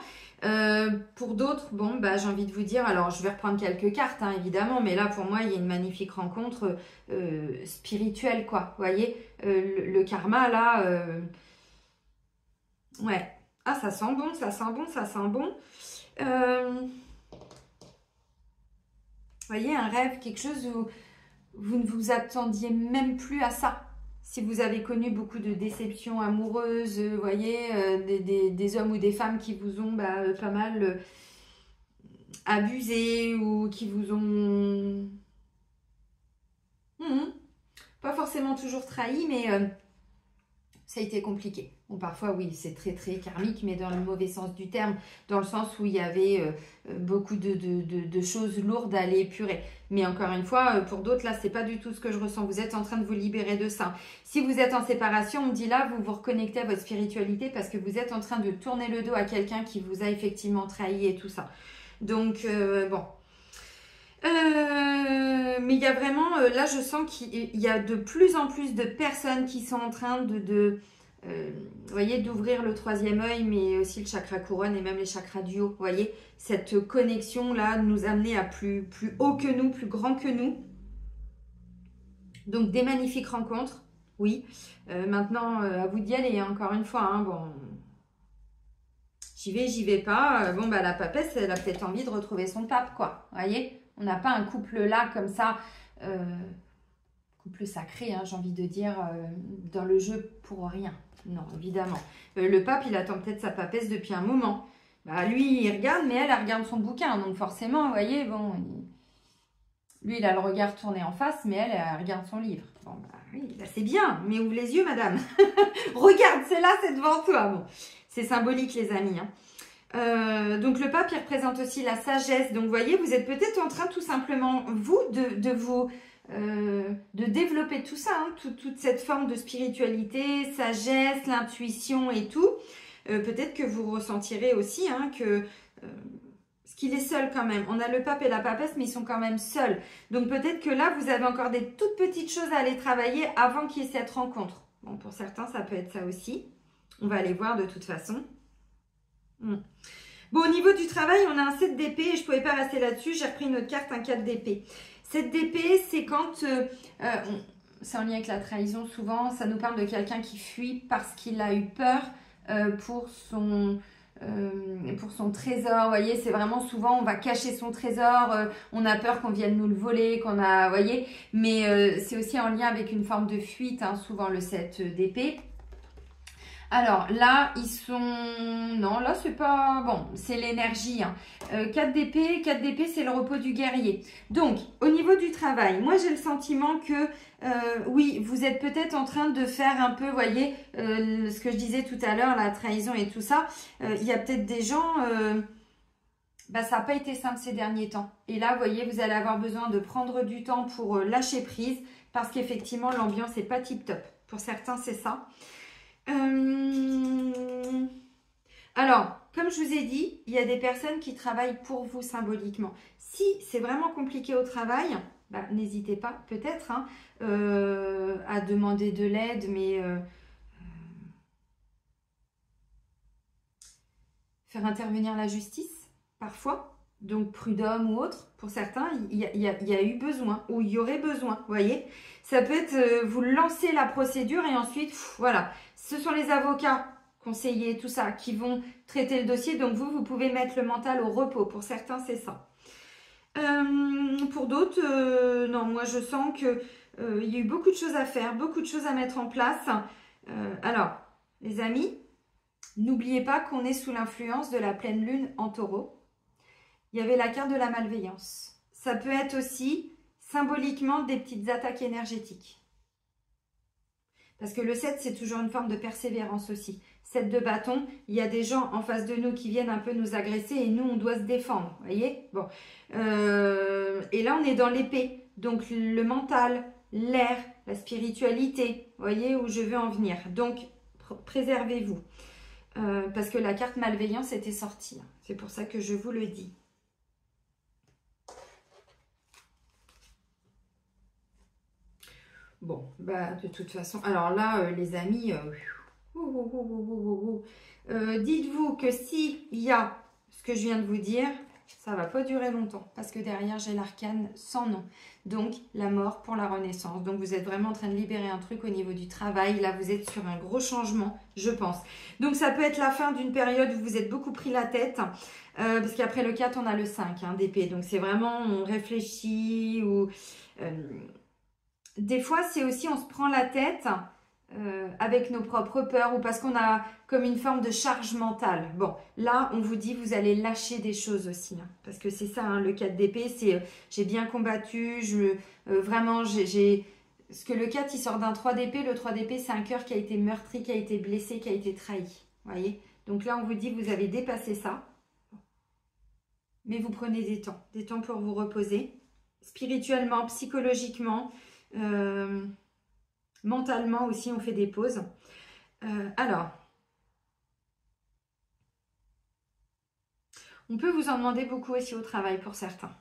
Pour d'autres, bon, j'ai envie de vous dire, alors je vais reprendre quelques cartes, hein, évidemment, mais là, pour moi, il y a une magnifique rencontre spirituelle, quoi, vous voyez, le karma, là, ouais, ah, ça sent bon, ça sent bon, ça sent bon. Vous voyez, un rêve, quelque chose où vous ne vous attendiez même plus à ça. Si vous avez connu beaucoup de déceptions amoureuses, vous voyez, des hommes ou des femmes qui vous ont pas mal abusé ou qui vous ont pas forcément toujours trahi, mais ça a été compliqué. Bon, parfois, oui, c'est très, très karmique, mais dans le mauvais sens du terme, dans le sens où il y avait beaucoup de choses lourdes à aller épurer. Mais encore une fois, pour d'autres, là, c'est pas du tout ce que je ressens. Vous êtes en train de vous libérer de ça. Si vous êtes en séparation, on me dit là, vous vous reconnectez à votre spiritualité parce que vous êtes en train de tourner le dos à quelqu'un qui vous a effectivement trahi et tout ça. Donc, bon... mais il y a vraiment, là je sens qu'il y a de plus en plus de personnes qui sont en train vous voyez, d'ouvrir le troisième œil, mais aussi le chakra couronne et même les chakras du haut. Vous voyez, cette connexion là nous amener à plus haut que nous, plus grand que nous. Donc des magnifiques rencontres, oui. Maintenant, à vous d'y aller, encore une fois, hein, bon... J'y vais pas. Bon, la papesse, elle a peut-être envie de retrouver son pape, quoi. Vous voyez? On n'a pas un couple là, comme ça, couple sacré, hein, j'ai envie de dire, dans le jeu pour rien. Non, évidemment. Le pape, il attend peut-être sa papesse depuis un moment. Lui, il regarde, mais elle regarde son bouquin. Donc forcément, vous voyez, bon, lui, il a le regard tourné en face, mais elle regarde son livre. Bon, oui, c'est bien, mais ouvre les yeux, madame. Regarde, c'est là, c'est devant toi. Bon, c'est symbolique, les amis, hein. Donc le pape il représente aussi la sagesse. Donc vous voyez, vous êtes peut-être en train tout simplement vous de développer tout ça, hein, toute cette forme de spiritualité, sagesse, l'intuition et tout. Peut-être que vous ressentirez aussi hein, que parce qu'il est seul quand même. On a le pape et la papesse, mais ils sont quand même seuls. Donc peut-être que là vous avez encore des toutes petites choses à aller travailler avant qu'il y ait cette rencontre. Bon, pour certains ça peut être ça aussi. On va aller voir de toute façon. Bon, au niveau du travail, on a un 7 d'épée et je ne pouvais pas rester là-dessus. J'ai repris une autre carte, un 4 d'épée. 7 d'épée, c'est quand... c'est en lien avec la trahison souvent. Ça nous parle de quelqu'un qui fuit parce qu'il a eu peur pour son trésor. Vous voyez, c'est vraiment souvent, on va cacher son trésor. On a peur qu'on vienne nous le voler, qu'on a... Vous voyez, mais c'est aussi en lien avec une forme de fuite, hein, souvent le 7 d'épée. Alors là, ils sont... Non, là, c'est pas... Bon, c'est l'énergie. Hein. 4 d'épée, c'est le repos du guerrier. Donc, au niveau du travail, moi, j'ai le sentiment que, oui, vous êtes peut-être en train de faire un peu, vous voyez, ce que je disais tout à l'heure, la trahison et tout ça. Il y a peut-être des gens... ça n'a pas été simple ces derniers temps. Et là, vous voyez, vous allez avoir besoin de prendre du temps pour lâcher prise parce qu'effectivement, l'ambiance n'est pas tip-top. Pour certains, c'est ça. Alors, comme je vous ai dit, il y a des personnes qui travaillent pour vous symboliquement. Si c'est vraiment compliqué au travail, n'hésitez pas peut-être hein, à demander de l'aide, mais faire intervenir la justice parfois, donc prud'homme ou autre. Pour certains, il y a eu besoin ou il y aurait besoin, vous voyez. Ça peut être, vous lancez la procédure et ensuite, voilà. Ce sont les avocats, conseillers, tout ça, qui vont traiter le dossier. Donc vous pouvez mettre le mental au repos. Pour certains, c'est ça. Pour d'autres, non, moi je sens que il y a eu beaucoup de choses à faire, beaucoup de choses à mettre en place. Alors, les amis, n'oubliez pas qu'on est sous l'influence de la pleine lune en taureau. Il y avait la carte de la malveillance. Ça peut être aussi symboliquement des petites attaques énergétiques. Parce que le 7, c'est toujours une forme de persévérance aussi. 7 de bâton, il y a des gens en face de nous qui viennent un peu nous agresser et nous, on doit se défendre. Vous voyez? Bon. Et là, on est dans l'épée. Donc, le mental, l'air, la spiritualité. Vous voyez où je veux en venir. Donc, préservez-vous. Parce que la carte malveillance était sortie. C'est pour ça que je vous le dis. Bon, de toute façon, alors là, les amis, dites-vous que s'il y a ce que je viens de vous dire, ça ne va pas durer longtemps parce que derrière, j'ai l'arcane sans nom. Donc, la mort pour la renaissance. Donc, vous êtes vraiment en train de libérer un truc au niveau du travail. Là, vous êtes sur un gros changement, je pense. Donc, ça peut être la fin d'une période où vous êtes beaucoup pris la tête. Parce qu'après le 4, on a le 5 hein, d'épée. Donc, c'est vraiment, on réfléchit ou... des fois, c'est aussi, on se prend la tête avec nos propres peurs ou parce qu'on a comme une forme de charge mentale. Bon, là, on vous dit, vous allez lâcher des choses aussi. Hein, parce que c'est ça, hein, le 4 d'épée, c'est j'ai bien combattu, vraiment, j'ai... Parce que le 4, il sort d'un 3 d'épée. Le 3 d'épée, c'est un cœur qui a été meurtri, qui a été blessé, qui a été trahi. Vous voyez? Donc là, on vous dit, vous avez dépassé ça. Mais vous prenez des temps pour vous reposer. Spirituellement, psychologiquement... mentalement aussi, on fait des pauses. Alors, on peut vous en demander beaucoup aussi au travail pour certains.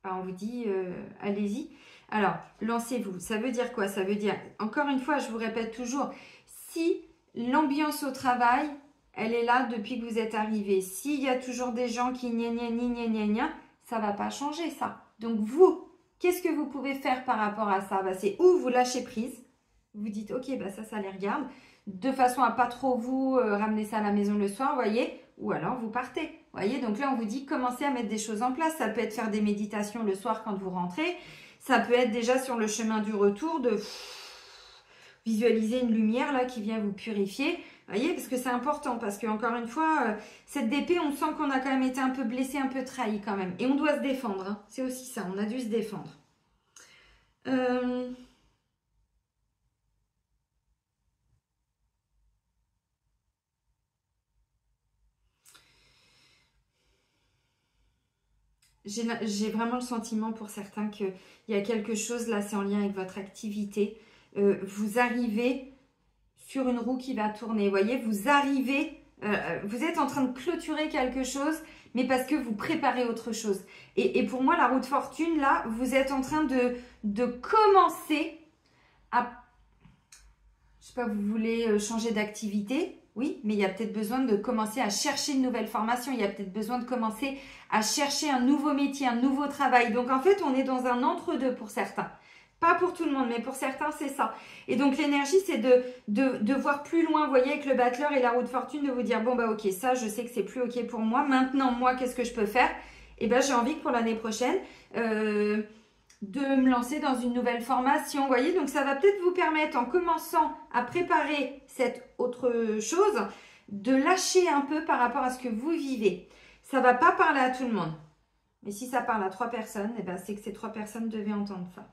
Alors, on vous dit, allez-y. Alors, lancez-vous. Ça veut dire quoi? Ça veut dire, encore une fois, je vous répète toujours, si l'ambiance au travail, elle est là depuis que vous êtes arrivé, s'il y a toujours des gens qui ça ne va pas changer ça. Donc, vous, qu'est-ce que vous pouvez faire par rapport à ça? C'est où vous lâchez prise. Vous dites, ok, ça les regarde. De façon à pas trop vous ramener ça à la maison le soir, vous voyez. Ou alors, vous partez. Vous voyez, donc là, on vous dit, commencez à mettre des choses en place. Ça peut être faire des méditations le soir quand vous rentrez. Ça peut être déjà sur le chemin du retour de visualiser une lumière là qui vient vous purifier. Vous voyez, parce que c'est important. Parce que encore une fois, cette d'épée, on sent qu'on a quand même été un peu blessé, un peu trahi quand même. Et on doit se défendre. Hein. C'est aussi ça, on a dû se défendre. J'ai vraiment le sentiment pour certains qu'il y a quelque chose, là c'est en lien avec votre activité. Vous arrivez sur une roue qui va tourner, vous voyez, vous arrivez, vous êtes en train de clôturer quelque chose, mais parce que vous préparez autre chose. Et pour moi, la roue de fortune, là, vous êtes en train de commencer à, je sais pas, vous voulez changer d'activité, Oui, mais il y a peut-être besoin de commencer à chercher une nouvelle formation. Il y a peut-être besoin de commencer à chercher un nouveau métier, un nouveau travail. Donc, en fait, on est dans un entre-deux pour certains. Pas pour tout le monde, mais pour certains, c'est ça. Et donc, l'énergie, c'est de voir plus loin. Vous voyez, avec le battleur et la roue de fortune, de vous dire, bon, bah ok, ça, je sais que c'est plus ok pour moi. Maintenant, moi, qu'est-ce que je peux faire? Eh bien, j'ai envie que pour l'année prochaine, de me lancer dans une nouvelle formation. Vous voyez, donc ça va peut-être vous permettre, en commençant à préparer cette autre chose, de lâcher un peu par rapport à ce que vous vivez. Ça ne va pas parler à tout le monde. Mais si ça parle à 3 personnes, eh ben, c'est que ces 3 personnes devaient entendre ça.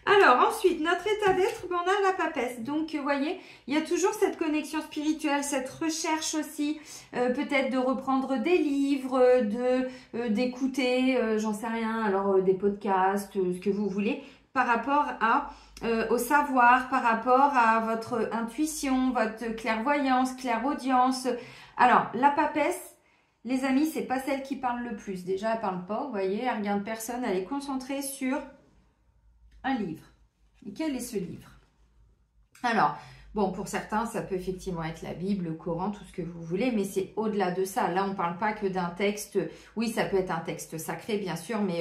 Alors ensuite, notre état d'être, on a la papesse. Donc vous voyez, il y a toujours cette connexion spirituelle, cette recherche aussi, peut-être de reprendre des livres, d'écouter, j'en sais rien, alors des podcasts, ce que vous voulez, par rapport au savoir, par rapport à votre intuition, votre clairvoyance, clairaudience. Alors la papesse, les amis, c'est pas celle qui parle le plus. Déjà, elle parle pas, vous voyez, elle regarde personne, elle est concentrée sur un livre. Et quel est ce livre? Alors, bon, pour certains, ça peut effectivement être la Bible, le Coran, tout ce que vous voulez, mais c'est au-delà de ça. Là, on ne parle pas que d'un texte. Oui, ça peut être un texte sacré, bien sûr, mais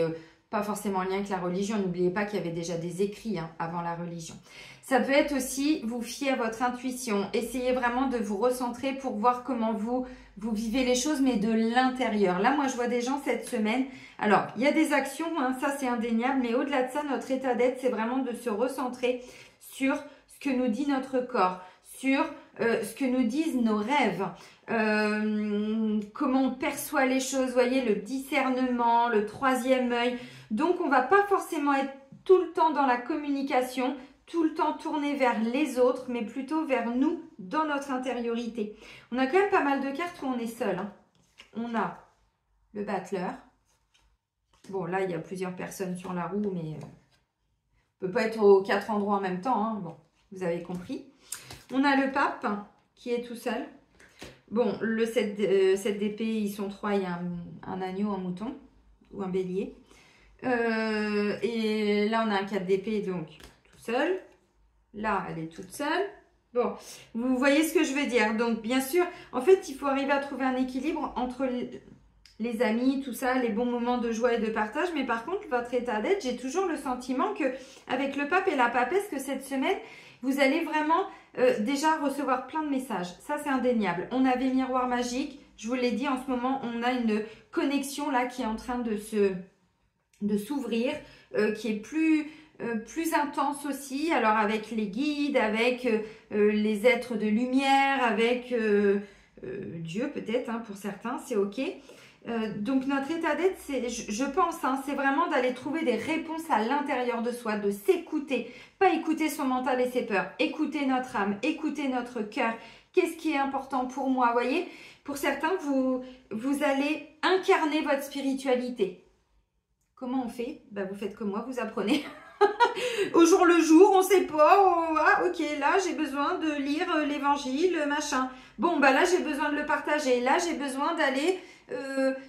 pas forcément en lien avec la religion. N'oubliez pas qu'il y avait déjà des écrits avant la religion. Ça peut être aussi vous fier à votre intuition. Essayez vraiment de vous recentrer pour voir comment vous vivez les choses, mais de l'intérieur. Là, moi, je vois des gens cette semaine. Alors, il y a des actions, ça c'est indéniable, mais au-delà de ça, notre état d'être, c'est vraiment de se recentrer sur ce que nous dit notre corps, sur ce que nous disent nos rêves, comment on perçoit les choses, vous voyez, le discernement, le 3e œil. Donc, on ne va pas forcément être tout le temps dans la communication, tout le temps tourné vers les autres, mais plutôt vers nous, dans notre intériorité. On a quand même pas mal de cartes où on est seul. On a le battleur. Bon, là, il y a plusieurs personnes sur la roue, mais on ne peut pas être aux 4 endroits en même temps. Bon, vous avez compris. On a le pape qui est tout seul. Bon, le 7 d'épée, ils sont 3. Il y a un agneau, un mouton ou un bélier. Et là, on a un 4 d'épée, donc tout seul. Là, elle est toute seule. Bon, vous voyez ce que je veux dire. Donc, bien sûr, en fait, il faut arriver à trouver un équilibre entre les amis, tout ça, les bons moments de joie et de partage. Mais par contre, votre état d'être, j'ai toujours le sentiment que avec le pape et la papesse, que cette semaine, vous allez vraiment déjà recevoir plein de messages. Ça, c'est indéniable. On avait Miroir Magique. Je vous l'ai dit, en ce moment, on a une connexion là qui est en train de s'ouvrir, qui est plus intense aussi. Alors, avec les guides, avec les êtres de lumière, avec Dieu peut-être, pour certains, c'est ok. Donc notre état d'être, je pense, c'est vraiment d'aller trouver des réponses à l'intérieur de soi, de s'écouter, pas écouter son mental et ses peurs, écouter notre âme, écouter notre cœur. Qu'est-ce qui est important pour moi, vous voyez? Pour certains, vous allez incarner votre spiritualité. Comment on fait? Vous faites comme moi, vous apprenez. Au jour le jour, on ne sait pas, ok, là j'ai besoin de lire l'évangile, machin. Bon, là j'ai besoin de le partager, là j'ai besoin d'aller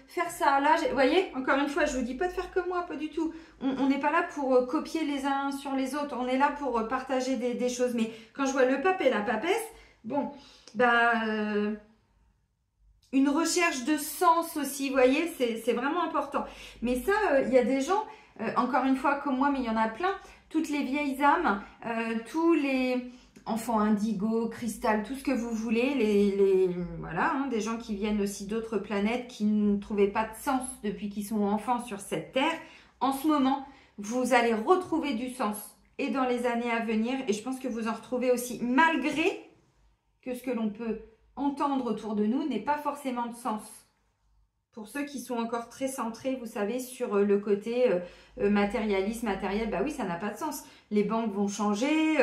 faire ça, là, vous voyez, encore une fois, je vous dis pas de faire comme moi, pas du tout. On n'est pas là pour copier les uns sur les autres, on est là pour partager des choses. Mais quand je vois le pape et la papesse, bon, une recherche de sens aussi, vous voyez, c'est vraiment important. Mais ça, il y a des gens, encore une fois, comme moi, mais il y en a plein, toutes les vieilles âmes, tous les enfants indigo, cristal, tout ce que vous voulez, voilà, des gens qui viennent aussi d'autres planètes, qui ne trouvaient pas de sens depuis qu'ils sont enfants sur cette terre. En ce moment, vous allez retrouver du sens et dans les années à venir, et je pense que vous en retrouvez aussi, malgré que ce que l'on peut entendre autour de nous n'ait pas forcément de sens. Pour ceux qui sont encore très centrés, vous savez, sur le côté matérialiste, matériel, oui, ça n'a pas de sens. Les banques vont changer,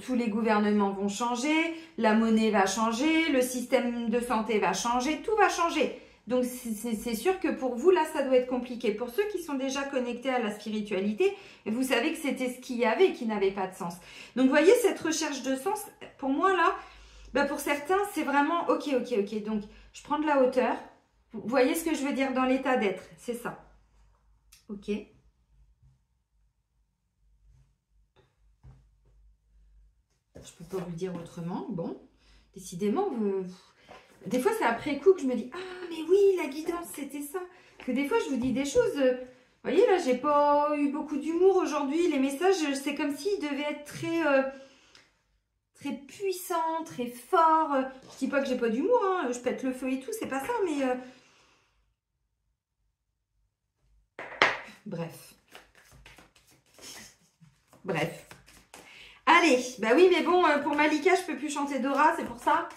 tous les gouvernements vont changer, la monnaie va changer, le système de santé va changer, tout va changer. Donc, c'est sûr que pour vous, là, ça doit être compliqué. Pour ceux qui sont déjà connectés à la spiritualité, vous savez que c'était ce qu'il y avait qui n'avait pas de sens. Donc, vous voyez, cette recherche de sens, pour moi, là, pour certains, c'est vraiment ok. Donc, je prends de la hauteur. Vous voyez ce que je veux dire dans l'état d'être, c'est ça. Ok. je peux pas vous le dire autrement. Bon, décidément, des fois c'est après coup que je me dis, ah mais oui, la guidance c'était ça. Que des fois je vous dis des choses, vous voyez là, j'ai pas eu beaucoup d'humour aujourd'hui. Les messages, c'est comme s'ils devaient être très puissants, très forts. Je dis pas que j'ai pas d'humour, hein, je pète le feu et tout, c'est pas ça, mais... Bref. Allez, bah oui, mais bon, pour Malika, je peux plus chanter Dora, c'est pour ça.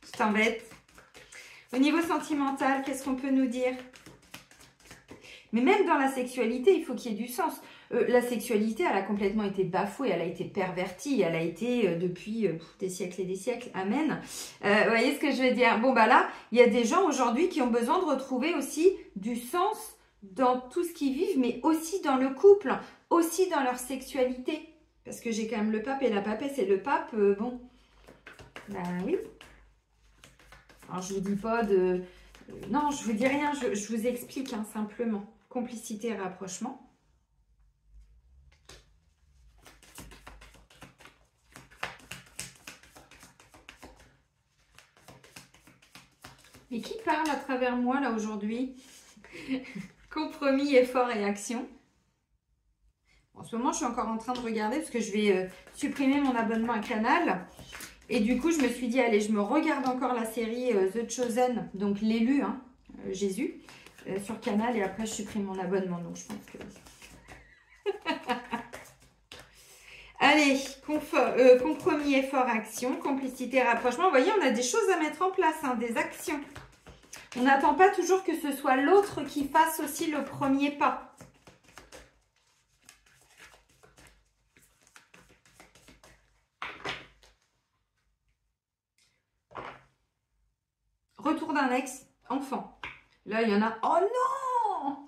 Je t'embête. Au niveau sentimental, qu'est-ce qu'on peut nous dire? Mais même dans la sexualité, il faut qu'il y ait du sens. La sexualité, elle a complètement été bafouée, elle a été pervertie, elle a été depuis des siècles et des siècles. Amen. Vous voyez ce que je veux dire? Bon, bah là, il y a des gens aujourd'hui qui ont besoin de retrouver aussi du sens dans tout ce qu'ils vivent, mais aussi dans le couple, aussi dans leur sexualité. Parce que j'ai quand même le pape et la papesse, et le pape, bon, bah oui. Alors, je vous dis pas de... non, je vous dis rien, je vous explique hein, simplement. Complicité et rapprochement. Mais qui parle à travers moi là aujourd'hui? Compromis, effort et action. En ce moment, je suis encore en train de regarder parce que je vais supprimer mon abonnement à Canal. Et du coup, je me suis dit, allez, je me regarde encore la série The Chosen, donc l'élu, hein, Jésus, sur Canal. Et après, je supprime mon abonnement. Donc, je pense que... Allez, compromis, effort, action, complicité, rapprochement. Vous voyez, on a des choses à mettre en place, hein, des actions. On n'attend pas toujours que ce soit l'autre qui fasse aussi le premier pas. Retour d'un ex, enfant. Là, il y en a... Oh non!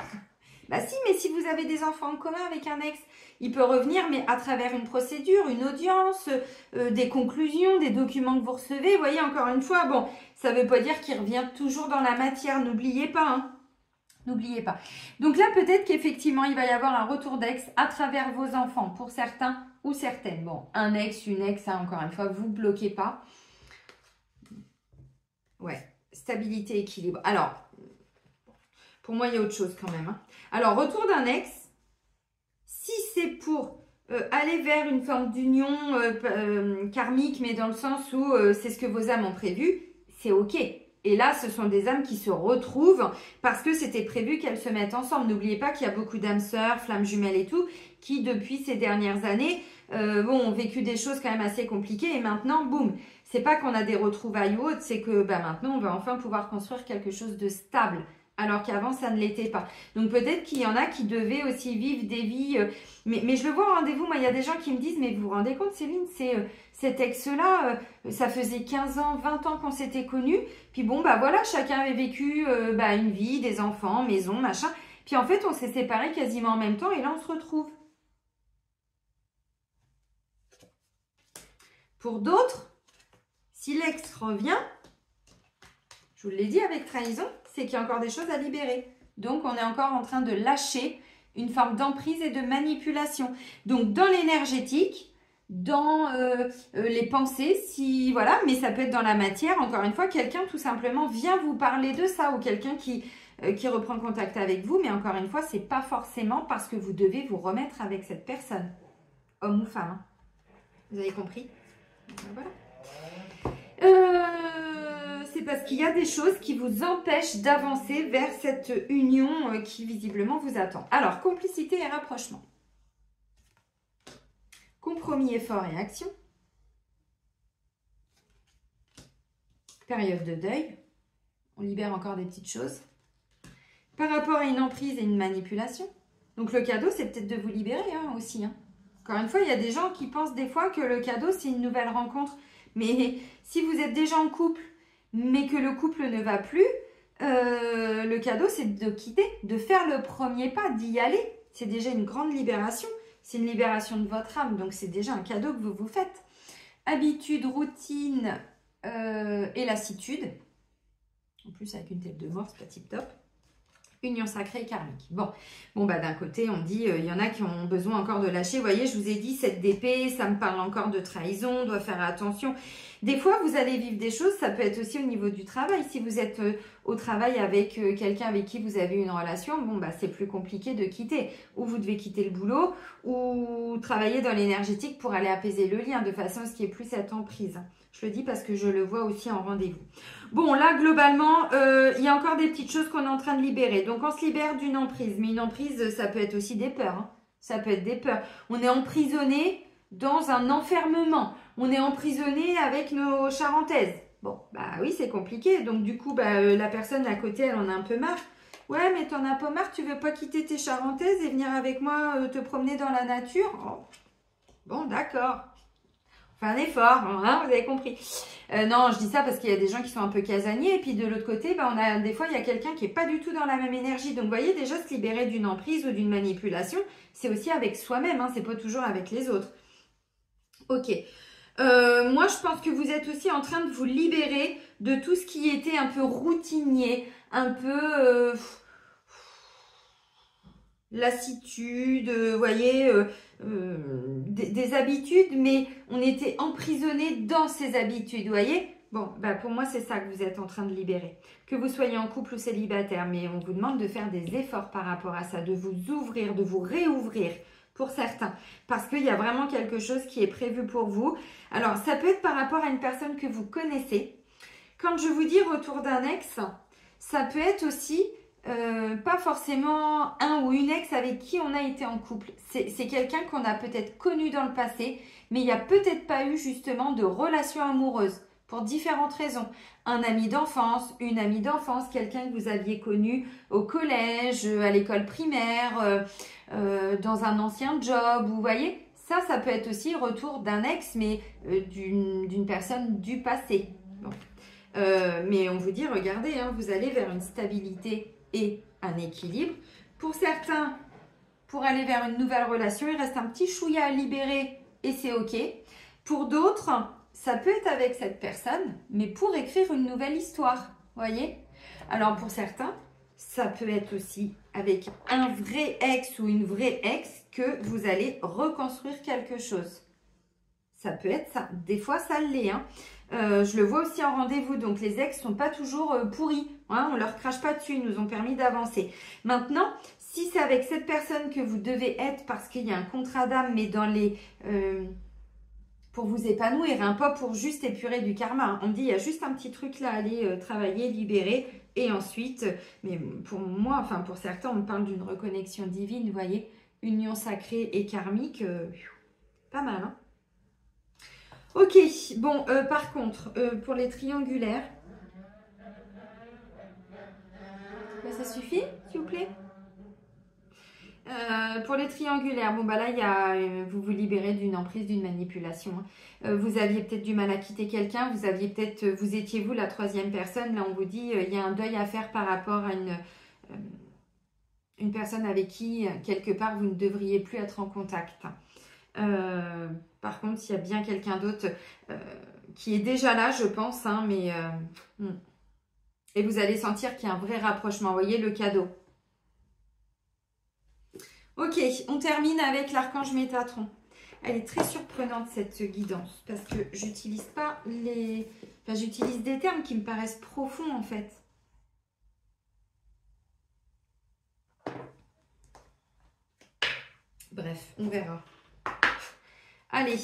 Bah si, mais si vous avez des enfants en commun avec un ex, il peut revenir, mais à travers une procédure, une audience, des conclusions, des documents que vous recevez. Vous voyez, encore une fois, bon, ça ne veut pas dire qu'il revient toujours dans la matière. N'oubliez pas, hein. N'oubliez pas. Donc là, peut-être qu'effectivement, il va y avoir un retour d'ex à travers vos enfants, pour certains ou certaines. Bon, un ex, une ex, hein, encore une fois, vous ne bloquez pas. Ouais. Stabilité, équilibre. Alors, pour moi, il y a autre chose quand même. Hein. Alors, retour d'un ex, si c'est pour aller vers une forme d'union karmique, mais dans le sens où c'est ce que vos âmes ont prévu, c'est OK. Et là, ce sont des âmes qui se retrouvent parce que c'était prévu qu'elles se mettent ensemble. N'oubliez pas qu'il y a beaucoup d'âmes sœurs, flammes jumelles et tout, qui depuis ces dernières années ont vécu des choses quand même assez compliquées. Et maintenant, boum, c'est pas qu'on a des retrouvailles ou autres, c'est que bah, maintenant, on va enfin pouvoir construire quelque chose de stable. Alors qu'avant, ça ne l'était pas. Donc peut-être qu'il y en a qui devaient aussi vivre des vies... mais je le vois au rendez-vous, moi, il y a des gens qui me disent, mais vous vous rendez compte, Céline, cet ex-là, ça faisait 15 ans, 20 ans qu'on s'était connus. Puis bon, bah voilà, chacun avait vécu une vie, des enfants, maison, machin. Puis en fait, on s'est séparés quasiment en même temps et là, on se retrouve. Pour d'autres, si l'ex revient, je vous l'ai dit avec trahison, c'est qu'il y a encore des choses à libérer. Donc, on est encore en train de lâcher une forme d'emprise et de manipulation. Donc, dans l'énergétique, dans les pensées, si voilà, mais ça peut être dans la matière. Encore une fois, quelqu'un tout simplement vient vous parler de ça ou quelqu'un qui reprend contact avec vous. Mais encore une fois, c'est pas forcément parce que vous devez vous remettre avec cette personne, homme ou femme. Hein. Vous avez compris? Voilà. C'est parce qu'il y a des choses qui vous empêchent d'avancer vers cette union qui visiblement vous attend. Alors, complicité et rapprochement. Compromis, effort et action. Période de deuil. On libère encore des petites choses. Par rapport à une emprise et une manipulation. Donc, le cadeau, c'est peut-être de vous libérer hein, aussi. Hein. Encore une fois, il y a des gens qui pensent des fois que le cadeau, c'est une nouvelle rencontre. Mais si vous êtes déjà en couple, mais que le couple ne va plus, le cadeau, c'est de quitter, de faire le premier pas, d'y aller. C'est déjà une grande libération. C'est une libération de votre âme. Donc, c'est déjà un cadeau que vous vous faites. Habitude, routine et lassitude. En plus, avec une tête de mort, c'est pas tip top. Union sacrée et karmique. Bon, bah d'un côté, on dit, il y en a qui ont besoin encore de lâcher. Vous voyez, je vous ai dit, cette d'épée, ça me parle encore de trahison, on doit faire attention. Des fois, vous allez vivre des choses, ça peut être aussi au niveau du travail. Si vous êtes au travail avec quelqu'un avec qui vous avez une relation, bon, bah c'est plus compliqué de quitter. Ou vous devez quitter le boulot, ou travailler dans l'énergétique pour aller apaiser le lien, de façon à ce qu'il n'y ait plus cette emprise. Je le dis parce que je le vois aussi en rendez-vous. Bon, là, globalement, il y a encore des petites choses qu'on est en train de libérer. Donc, on se libère d'une emprise. Mais une emprise, ça peut être aussi des peurs. Hein. Ça peut être des peurs. On est emprisonné dans un enfermement. On est emprisonné avec nos charentaises. Bon, bah oui, c'est compliqué. Donc, du coup, la personne à côté, elle en a un peu marre. Ouais, mais t'en as pas marre, tu veux pas quitter tes charentaises et venir avec moi te promener dans la nature? Oh. Bon, d'accord. Un effort, hein, vous avez compris. Non, je dis ça parce qu'il y a des gens qui sont un peu casaniers. Et puis de l'autre côté, des fois, il y a quelqu'un qui n'est pas du tout dans la même énergie. Donc, vous voyez, déjà, se libérer d'une emprise ou d'une manipulation, c'est aussi avec soi-même. Hein, c'est pas toujours avec les autres. Ok. Moi, je pense que vous êtes aussi en train de vous libérer de tout ce qui était un peu routinier, un peu... lassitude, vous voyez, des habitudes, mais on était emprisonné dans ces habitudes, vous voyez. Bon, pour moi, c'est ça que vous êtes en train de libérer. Que vous soyez en couple ou célibataire, mais on vous demande de faire des efforts par rapport à ça, de vous ouvrir, de vous réouvrir pour certains, parce qu'il y a vraiment quelque chose qui est prévu pour vous. Alors, ça peut être par rapport à une personne que vous connaissez. Quand je vous dis retour d'un ex, ça peut être aussi... pas forcément un ou une ex avec qui on a été en couple. C'est quelqu'un qu'on a peut-être connu dans le passé, mais il n'y a peut-être pas eu justement de relation amoureuse pour différentes raisons. Un ami d'enfance, une amie d'enfance, quelqu'un que vous aviez connu au collège, à l'école primaire, dans un ancien job, vous voyez. Ça peut être aussi retour d'un ex, mais d'une personne du passé. Bon. Mais on vous dit, regardez, hein, vous allez vers une stabilité et un équilibre. Pour certains, pour aller vers une nouvelle relation, il reste un petit chouïa à libérer et c'est ok. Pour d'autres, ça peut être avec cette personne, mais pour écrire une nouvelle histoire, voyez. Alors pour certains, ça peut être aussi avec un vrai ex ou une vraie ex que vous allez reconstruire quelque chose. Ça peut être ça. Des fois, ça l'est, hein. Je le vois aussi en rendez-vous, donc les ex sont pas toujours pourris, hein, on leur crache pas dessus, ils nous ont permis d'avancer. Maintenant, si c'est avec cette personne que vous devez être parce qu'il y a un contrat d'âme, mais dans les pour vous épanouir, hein, pas pour juste épurer du karma. Hein. On dit il y a juste un petit truc là à aller travailler, libérer, et ensuite, mais pour moi, enfin pour certains, on parle d'une reconnexion divine, vous voyez, union sacrée et karmique, pas mal, hein. Ok, bon, par contre, pour les triangulaires, ça suffit, s'il vous plaît. Pour les triangulaires, bon, là, il y a, vous vous libérez d'une emprise, d'une manipulation. Hein. Vous aviez peut-être du mal à quitter quelqu'un, vous étiez vous la troisième personne. Là, on vous dit, il y a un deuil à faire par rapport à une personne avec qui, quelque part, vous ne devriez plus être en contact. Par contre, il y a bien quelqu'un d'autre qui est déjà là, je pense, hein, mais et vous allez sentir qu'il y a un vrai rapprochement. Vous voyez le cadeau. Ok, on termine avec l'archange Métatron. Elle est très surprenante cette guidance parce que j'utilise pas les... Enfin, j'utilise des termes qui me paraissent profonds en fait. Bref, on verra. Allez,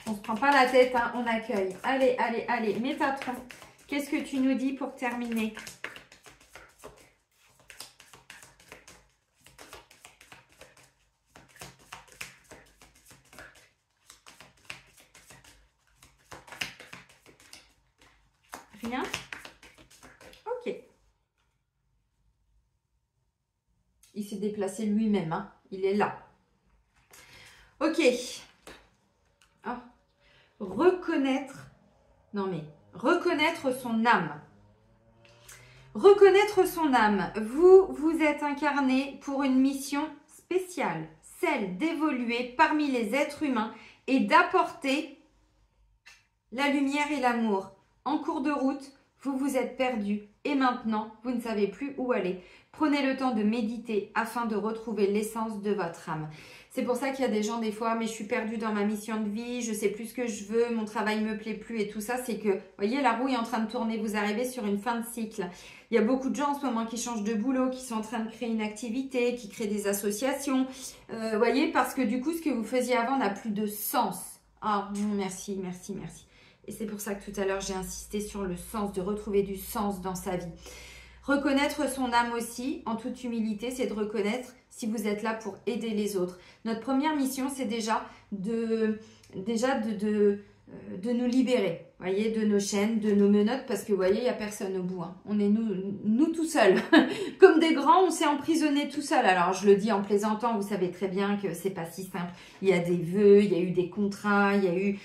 on ne se prend pas la tête, hein, on accueille. Allez, allez, allez, Métatron, qu'est-ce que tu nous dis pour terminer? Rien? Ok. Il s'est déplacé lui-même, hein, il est là. Ok. Oh. Reconnaître, non mais, reconnaître son âme. Reconnaître son âme. Vous êtes incarné pour une mission spéciale, celle d'évoluer parmi les êtres humains et d'apporter la lumière et l'amour. En cours de route, Vous vous êtes perdu et maintenant, vous ne savez plus où aller. Prenez le temps de méditer afin de retrouver l'essence de votre âme. C'est pour ça qu'il y a des gens des fois, mais je suis perdue dans ma mission de vie, je sais plus ce que je veux, mon travail me plaît plus et tout ça. C'est que, vous voyez, la roue est en train de tourner, vous arrivez sur une fin de cycle. Il y a beaucoup de gens en ce moment qui changent de boulot, qui sont en train de créer une activité, qui créent des associations. Vous voyez, parce que du coup, ce que vous faisiez avant n'a plus de sens. Ah, merci, merci, merci. Et c'est pour ça que tout à l'heure, j'ai insisté sur le sens, de retrouver du sens dans sa vie. Reconnaître son âme aussi, en toute humilité, c'est de reconnaître si vous êtes là pour aider les autres. Notre première mission, c'est déjà de nous libérer, voyez, de nos chaînes, de nos menottes, parce que vous voyez, il n'y a personne au bout. Hein. On est nous tout seuls. Comme des grands, on s'est emprisonnés tout seuls. Alors, je le dis en plaisantant, vous savez très bien que c'est pas si simple. Il y a des vœux, il y a eu des contrats, il y a eu...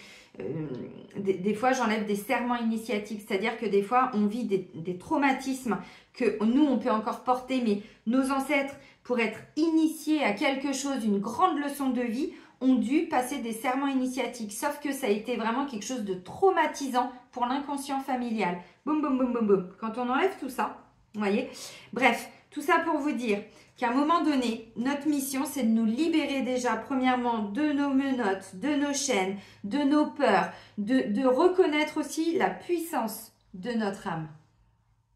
des fois, j'enlève des serments initiatiques, c'est-à-dire que des fois, on vit des traumatismes que nous, on peut encore porter, mais nos ancêtres, pour être initiés à quelque chose, une grande leçon de vie, ont dû passer des serments initiatiques, sauf que ça a été vraiment quelque chose de traumatisant pour l'inconscient familial. Boum, boum, boum, boum, boum. Quand on enlève tout ça, vous voyez. Bref, tout ça pour vous dire qu'à un moment donné, notre mission, c'est de nous libérer déjà, premièrement, de nos menottes, de nos chaînes, de nos peurs, de reconnaître aussi la puissance de notre âme.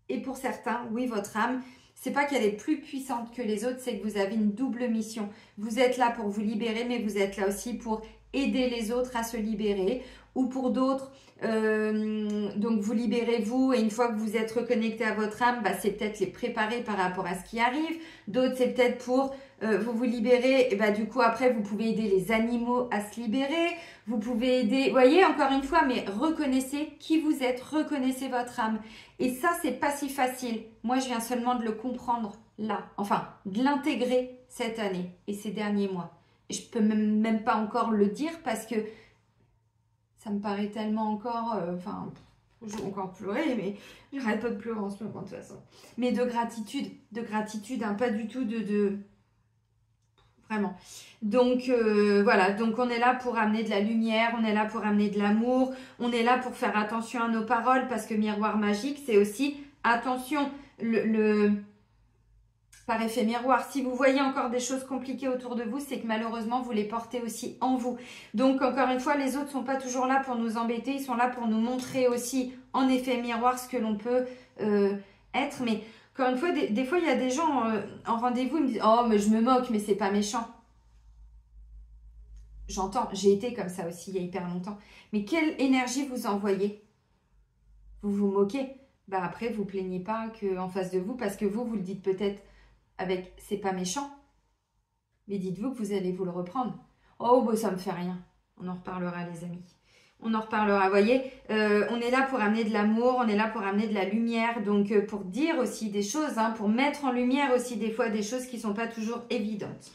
Et pour certains, oui, votre âme, c'est pas qu'elle est plus puissante que les autres, c'est que vous avez une double mission. Vous êtes là pour vous libérer, mais vous êtes là aussi pour aider les autres à se libérer. Ou pour d'autres, donc vous libérez vous et une fois que vous êtes reconnecté à votre âme, bah, c'est peut-être les préparer par rapport à ce qui arrive. D'autres, c'est peut-être pour vous libérer, et bah, du coup après vous pouvez aider les animaux à se libérer. Vous pouvez aider, voyez, encore une fois, mais reconnaissez qui vous êtes, reconnaissez votre âme. Et ça, c'est pas si facile. Moi, je viens seulement de le comprendre là, enfin, de l'intégrer cette année et ces derniers mois. Et je peux même pas encore le dire parce que ça me paraît tellement encore, enfin, je vais encore pleurer, mais j'arrête pas de pleurer en ce moment de toute façon. Mais de gratitude, hein, pas du tout vraiment. Donc voilà, donc on est là pour amener de la lumière, on est là pour amener de l'amour, on est là pour faire attention à nos paroles parce que miroir magique, c'est aussi attention, par effet miroir. Si vous voyez encore des choses compliquées autour de vous, c'est que malheureusement, vous les portez aussi en vous. Donc, encore une fois, les autres ne sont pas toujours là pour nous embêter, ils sont là pour nous montrer aussi en effet miroir ce que l'on peut être. Mais encore une fois, des fois, il y a des gens en rendez-vous, ils me disent « Oh, mais je me moque, mais c'est pas méchant. » J'entends, j'ai été comme ça aussi il y a hyper longtemps. Mais quelle énergie vous envoyez? Vous vous moquez. Bah après, vous plaignez pas qu'en face de vous, parce que vous le dites peut-être avec « c'est pas méchant ». Mais dites-vous que vous allez vous le reprendre. Oh, bah ça me fait rien. On en reparlera, les amis. On en reparlera, vous voyez. On est là pour amener de l'amour, on est là pour amener de la lumière. Donc, pour dire aussi des choses, hein, pour mettre en lumière aussi des fois des choses qui ne sont pas toujours évidentes.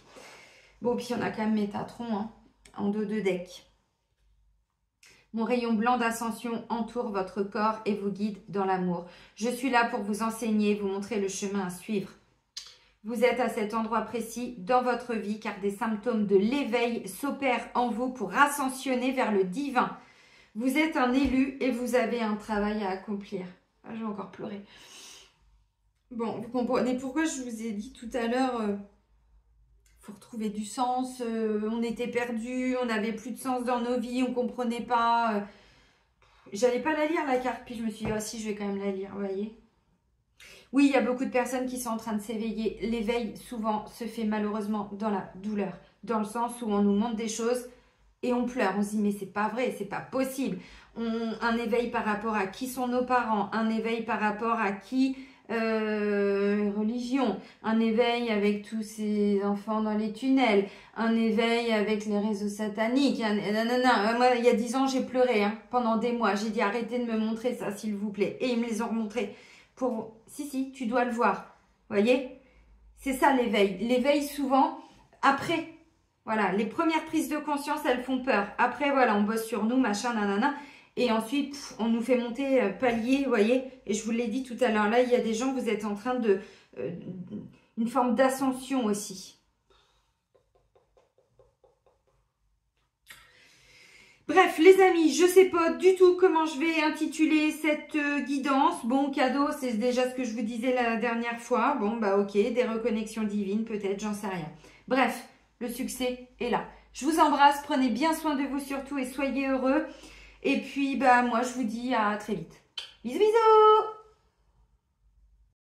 Bon, puis on a quand même Métatron, hein, en dos de deck. Mon rayon blanc d'ascension entoure votre corps et vous guide dans l'amour. Je suis là pour vous enseigner, vous montrer le chemin à suivre. Vous êtes à cet endroit précis dans votre vie car des symptômes de l'éveil s'opèrent en vous pour ascensionner vers le divin. Vous êtes un élu et vous avez un travail à accomplir. Ah, je vais encore pleurer. Bon, vous comprenez pourquoi je vous ai dit tout à l'heure, faut retrouver du sens, on était perdus, on n'avait plus de sens dans nos vies, on ne comprenait pas. J'allais pas la lire la carte, puis je me suis dit, oh si, je vais quand même la lire, vous voyez. Oui, il y a beaucoup de personnes qui sont en train de s'éveiller. L'éveil, souvent, se fait malheureusement dans la douleur. Dans le sens où on nous montre des choses et on pleure. On se dit, mais c'est pas vrai, c'est pas possible. Un éveil par rapport à qui sont nos parents. Un éveil par rapport à qui religion. Un éveil avec tous ces enfants dans les tunnels. Un éveil avec les réseaux sataniques. Moi, il y a 10 ans, j'ai pleuré hein, pendant des mois. J'ai dit, arrêtez de me montrer ça, s'il vous plaît. Et ils me les ont remontrés. Si, tu dois le voir. Vous voyez? C'est ça l'éveil. L'éveil, souvent, après, voilà, les premières prises de conscience, elles font peur. Après, voilà, on bosse sur nous, machin, nanana. Et ensuite, on nous fait monter palier, vous voyez? Et je vous l'ai dit tout à l'heure, là, il y a des gens, vous êtes en train de... une forme d'ascension aussi. Bref, les amis, je sais pas du tout comment je vais intituler cette guidance. Bon, cadeau, c'est déjà ce que je vous disais la dernière fois. Bon, bah ok, des reconnexions divines, peut-être, j'en sais rien. Bref, le succès est là. Je vous embrasse, prenez bien soin de vous surtout et soyez heureux. Et puis, bah moi, je vous dis à très vite. Bisous, bisous!